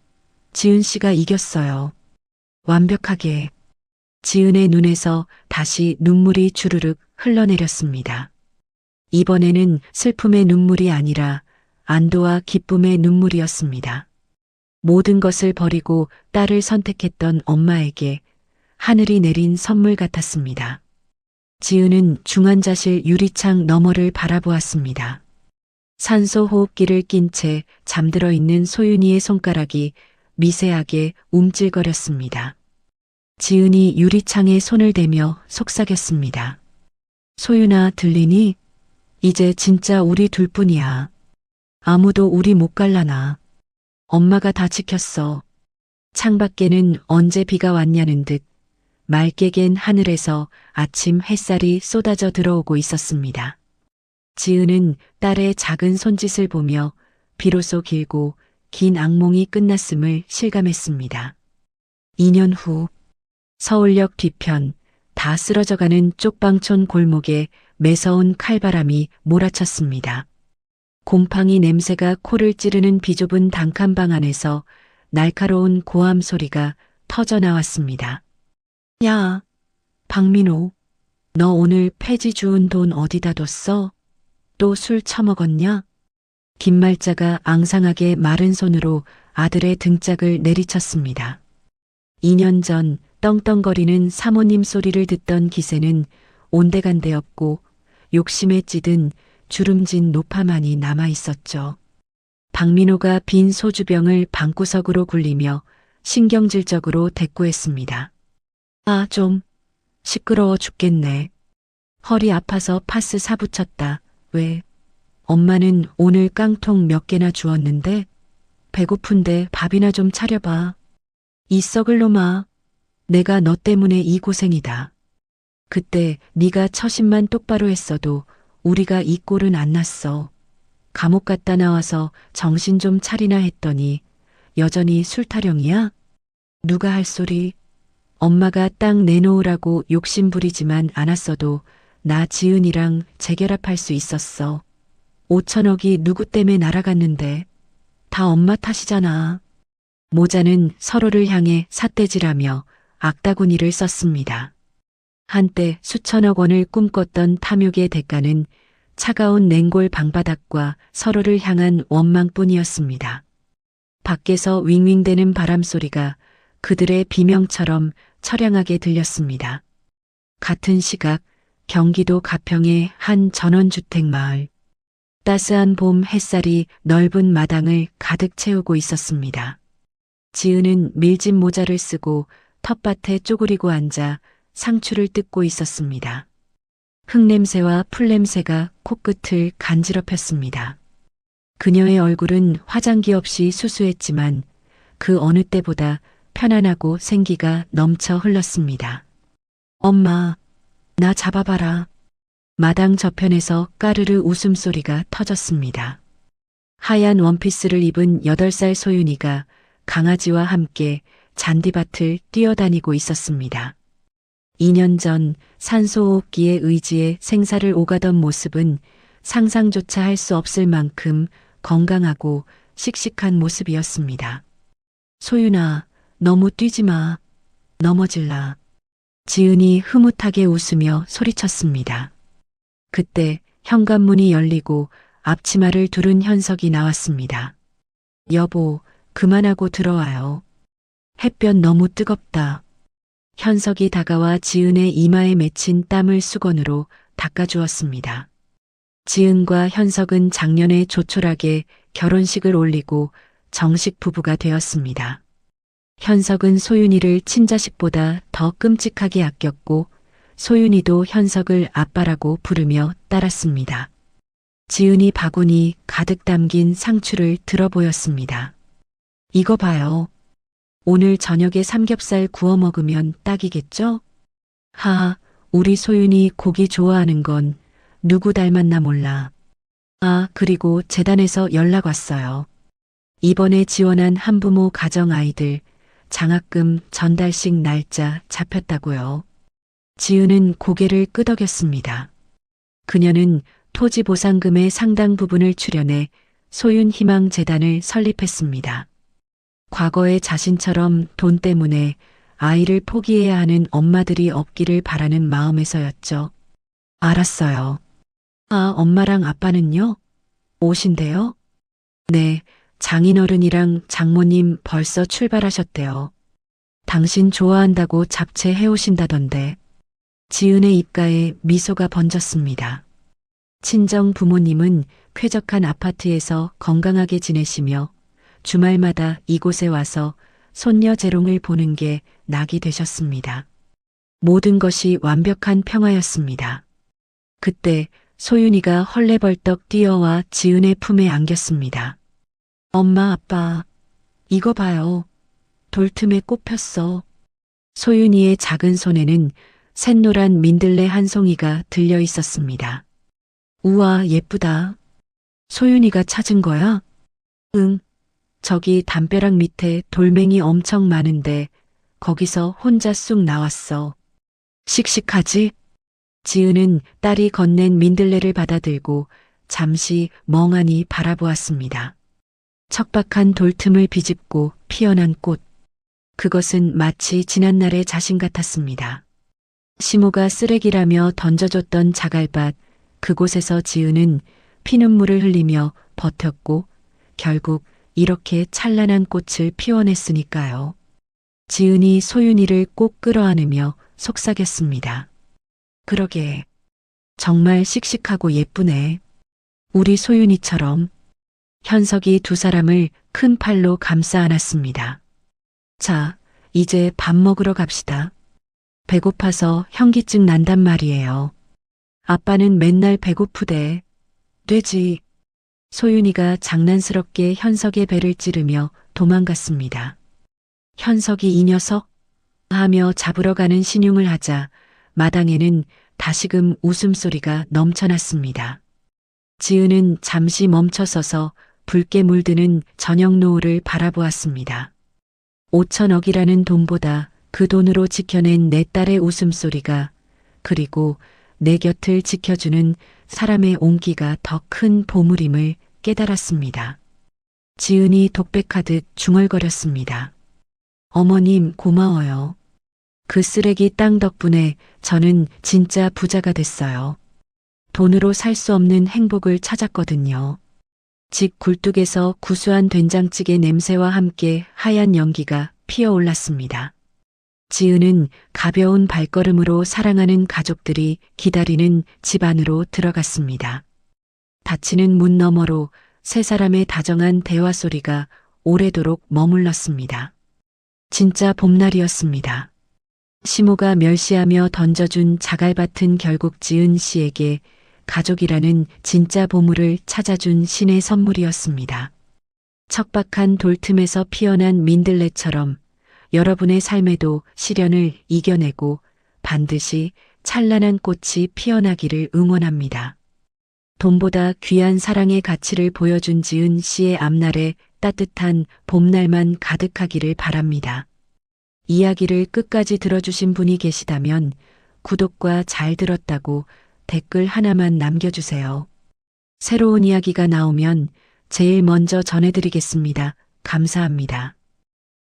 지은 씨가 이겼어요. 완벽하게. 지은의 눈에서 다시 눈물이 주르륵 흘러내렸습니다. 이번에는 슬픔의 눈물이 아니라 안도와 기쁨의 눈물이었습니다. 모든 것을 버리고 딸을 선택했던 엄마에게 하늘이 내린 선물 같았습니다. 지은은 중환자실 유리창 너머를 바라보았습니다. 산소 호흡기를 낀 채 잠들어 있는 소윤이의 손가락이 미세하게 움찔거렸습니다. 지은이 유리창에 손을 대며 속삭였습니다. 소윤아, 들리니? 이제 진짜 우리 둘뿐이야. 아무도 우리 못 갈라나. 엄마가 다 지켰어. 창밖에는 언제 비가 왔냐는 듯 맑게 갠 하늘에서 아침 햇살이 쏟아져 들어오고 있었습니다. 지은은 딸의 작은 손짓을 보며 비로소 길고 긴 악몽이 끝났음을 실감했습니다. 2년 후 서울역 뒤편 다 쓰러져가는 쪽방촌 골목에 매서운 칼바람이 몰아쳤습니다. 곰팡이 냄새가 코를 찌르는 비좁은 단칸방 안에서 날카로운 고함 소리가 터져나왔습니다. 야, 박민호, 너 오늘 폐지 주운 돈 어디다 뒀어? 또 술 처먹었냐? 김말자가 앙상하게 마른 손으로 아들의 등짝을 내리쳤습니다. 2년 전 떵떵거리는 사모님 소리를 듣던 기세는 온데간데 없고 욕심에 찌든 주름진 노파만이 남아 있었죠. 박민호가 빈 소주병을 방구석으로 굴리며 신경질적으로 대꾸했습니다. 아, 좀 시끄러워 죽겠네. 허리 아파서 파스 사붙였다. 왜? 엄마는 오늘 깡통 몇 개나 주었는데 배고픈데 밥이나 좀 차려봐. 이 썩을 놈아. 내가 너 때문에 이 고생이다. 그때 네가 처신만 똑바로 했어도 우리가 이 꼴은 안 났어. 감옥 갔다 나와서 정신 좀 차리나 했더니 여전히 술 타령이야? 누가 할 소리? 엄마가 땅 내놓으라고 욕심 부리지만 않았어도 나 지은이랑 재결합할 수 있었어. 5천억이 누구 때문에 날아갔는데 다 엄마 탓이잖아. 모자는 서로를 향해 삿대질하며 악다구니를 썼습니다. 한때 수천억 원을 꿈꿨던 탐욕의 대가는 차가운 냉골 방바닥과 서로를 향한 원망뿐이었습니다. 밖에서 윙윙대는 바람소리가 그들의 비명처럼 처량하게 들렸습니다. 같은 시각 경기도 가평의 한 전원주택 마을. 따스한 봄 햇살이 넓은 마당을 가득 채우고 있었습니다. 지은은 밀짚 모자를 쓰고 텃밭에 쪼그리고 앉아 상추를 뜯고 있었습니다. 흙냄새와 풀냄새가 코끝을 간지럽혔습니다. 그녀의 얼굴은 화장기 없이 수수했지만 그 어느 때보다 편안하고 생기가 넘쳐 흘렀습니다. 엄마, 나 잡아봐라. 마당 저편에서 까르르 웃음소리가 터졌습니다. 하얀 원피스를 입은 8살 소윤이가 강아지와 함께 잔디밭을 뛰어다니고 있었습니다. 2년 전 산소호흡기에 의지해 생사를 오가던 모습은 상상조차 할 수 없을 만큼 건강하고 씩씩한 모습이었습니다. 소윤아, 너무 뛰지 마. 넘어질라. 지은이 흐뭇하게 웃으며 소리쳤습니다. 그때 현관문이 열리고 앞치마를 두른 현석이 나왔습니다. 여보, 그만하고 들어와요. 햇볕 너무 뜨겁다. 현석이 다가와 지은의 이마에 맺힌 땀을 수건으로 닦아주었습니다. 지은과 현석은 작년에 조촐하게 결혼식을 올리고 정식 부부가 되었습니다. 현석은 소윤이를 친자식보다 더 끔찍하게 아꼈고 소윤이도 현석을 아빠라고 부르며 따랐습니다. 지은이 바구니 가득 담긴 상추를 들어 보였습니다. 이거 봐요. 오늘 저녁에 삼겹살 구워 먹으면 딱이겠죠? 하하, 우리 소윤이 고기 좋아하는 건 누구 닮았나 몰라. 아, 그리고 재단에서 연락 왔어요. 이번에 지원한 한부모 가정 아이들 장학금 전달식 날짜 잡혔다고요. 지은은 고개를 끄덕였습니다. 그녀는 토지 보상금의 상당 부분을 출연해 소윤희망재단을 설립했습니다. 과거의 자신처럼 돈 때문에 아이를 포기해야 하는 엄마들이 없기를 바라는 마음에서였죠. 알았어요. 아, 엄마랑 아빠는요? 오신대요? 네, 장인어른이랑 장모님 벌써 출발하셨대요. 당신 좋아한다고 잡채 해오신다던데. 지은의 입가에 미소가 번졌습니다. 친정 부모님은 쾌적한 아파트에서 건강하게 지내시며 주말마다 이곳에 와서 손녀 재롱을 보는 게 낙이 되셨습니다. 모든 것이 완벽한 평화였습니다. 그때 소윤이가 헐레벌떡 뛰어와 지은의 품에 안겼습니다. 엄마, 아빠, 이거 봐요. 돌틈에 꽃 폈어. 소윤이의 작은 손에는 샛노란 민들레 한 송이가 들려 있었습니다. 우와, 예쁘다. 소윤이가 찾은 거야? 응. 저기 담벼락 밑에 돌멩이 엄청 많은데 거기서 혼자 쑥 나왔어. 씩씩하지? 지은은 딸이 건넨 민들레를 받아들고 잠시 멍하니 바라보았습니다. 척박한 돌틈을 비집고 피어난 꽃. 그것은 마치 지난날의 자신 같았습니다. 시모가 쓰레기라며 던져줬던 자갈밭, 그곳에서 지은은 피눈물을 흘리며 버텼고 결국 이렇게 찬란한 꽃을 피워냈으니까요. 지은이 소윤이를 꼭 끌어안으며 속삭였습니다. 그러게, 정말 씩씩하고 예쁘네. 우리 소윤이처럼. 현석이 두 사람을 큰 팔로 감싸 안았습니다. 자, 이제 밥 먹으러 갑시다. 배고파서 현기증 난단 말이에요. 아빠는 맨날 배고프대. 되지. 소윤이가 장난스럽게 현석의 배를 찌르며 도망갔습니다. 현석이 이 녀석? 하며 잡으러 가는 신용을 하자 마당에는 다시금 웃음소리가 넘쳐났습니다. 지은은 잠시 멈춰서서 붉게 물드는 저녁 노을을 바라보았습니다. 5천억이라는 돈보다 그 돈으로 지켜낸 내 딸의 웃음소리가, 그리고 내 곁을 지켜주는 사람의 온기가 더 큰 보물임을 깨달았습니다. 지은이 독백하듯 중얼거렸습니다. 어머님, 고마워요. 그 쓰레기 땅 덕분에 저는 진짜 부자가 됐어요. 돈으로 살 수 없는 행복을 찾았거든요. 집 굴뚝에서 구수한 된장찌개 냄새와 함께 하얀 연기가 피어올랐습니다. 지은은 가벼운 발걸음으로 사랑하는 가족들이 기다리는 집 안으로 들어갔습니다. 닫히는 문 너머로 세 사람의 다정한 대화 소리가 오래도록 머물렀습니다. 진짜 봄날이었습니다. 시모가 멸시하며 던져준 자갈밭은 결국 지은 씨에게 가족이라는 진짜 보물을 찾아준 신의 선물이었습니다. 척박한 돌틈에서 피어난 민들레처럼 여러분의 삶에도 시련을 이겨내고 반드시 찬란한 꽃이 피어나기를 응원합니다. 돈보다 귀한 사랑의 가치를 보여준 지은 씨의 앞날에 따뜻한 봄날만 가득하기를 바랍니다. 이야기를 끝까지 들어주신 분이 계시다면 구독과 잘 들었다고 댓글 하나만 남겨주세요. 새로운 이야기가 나오면 제일 먼저 전해드리겠습니다. 감사합니다.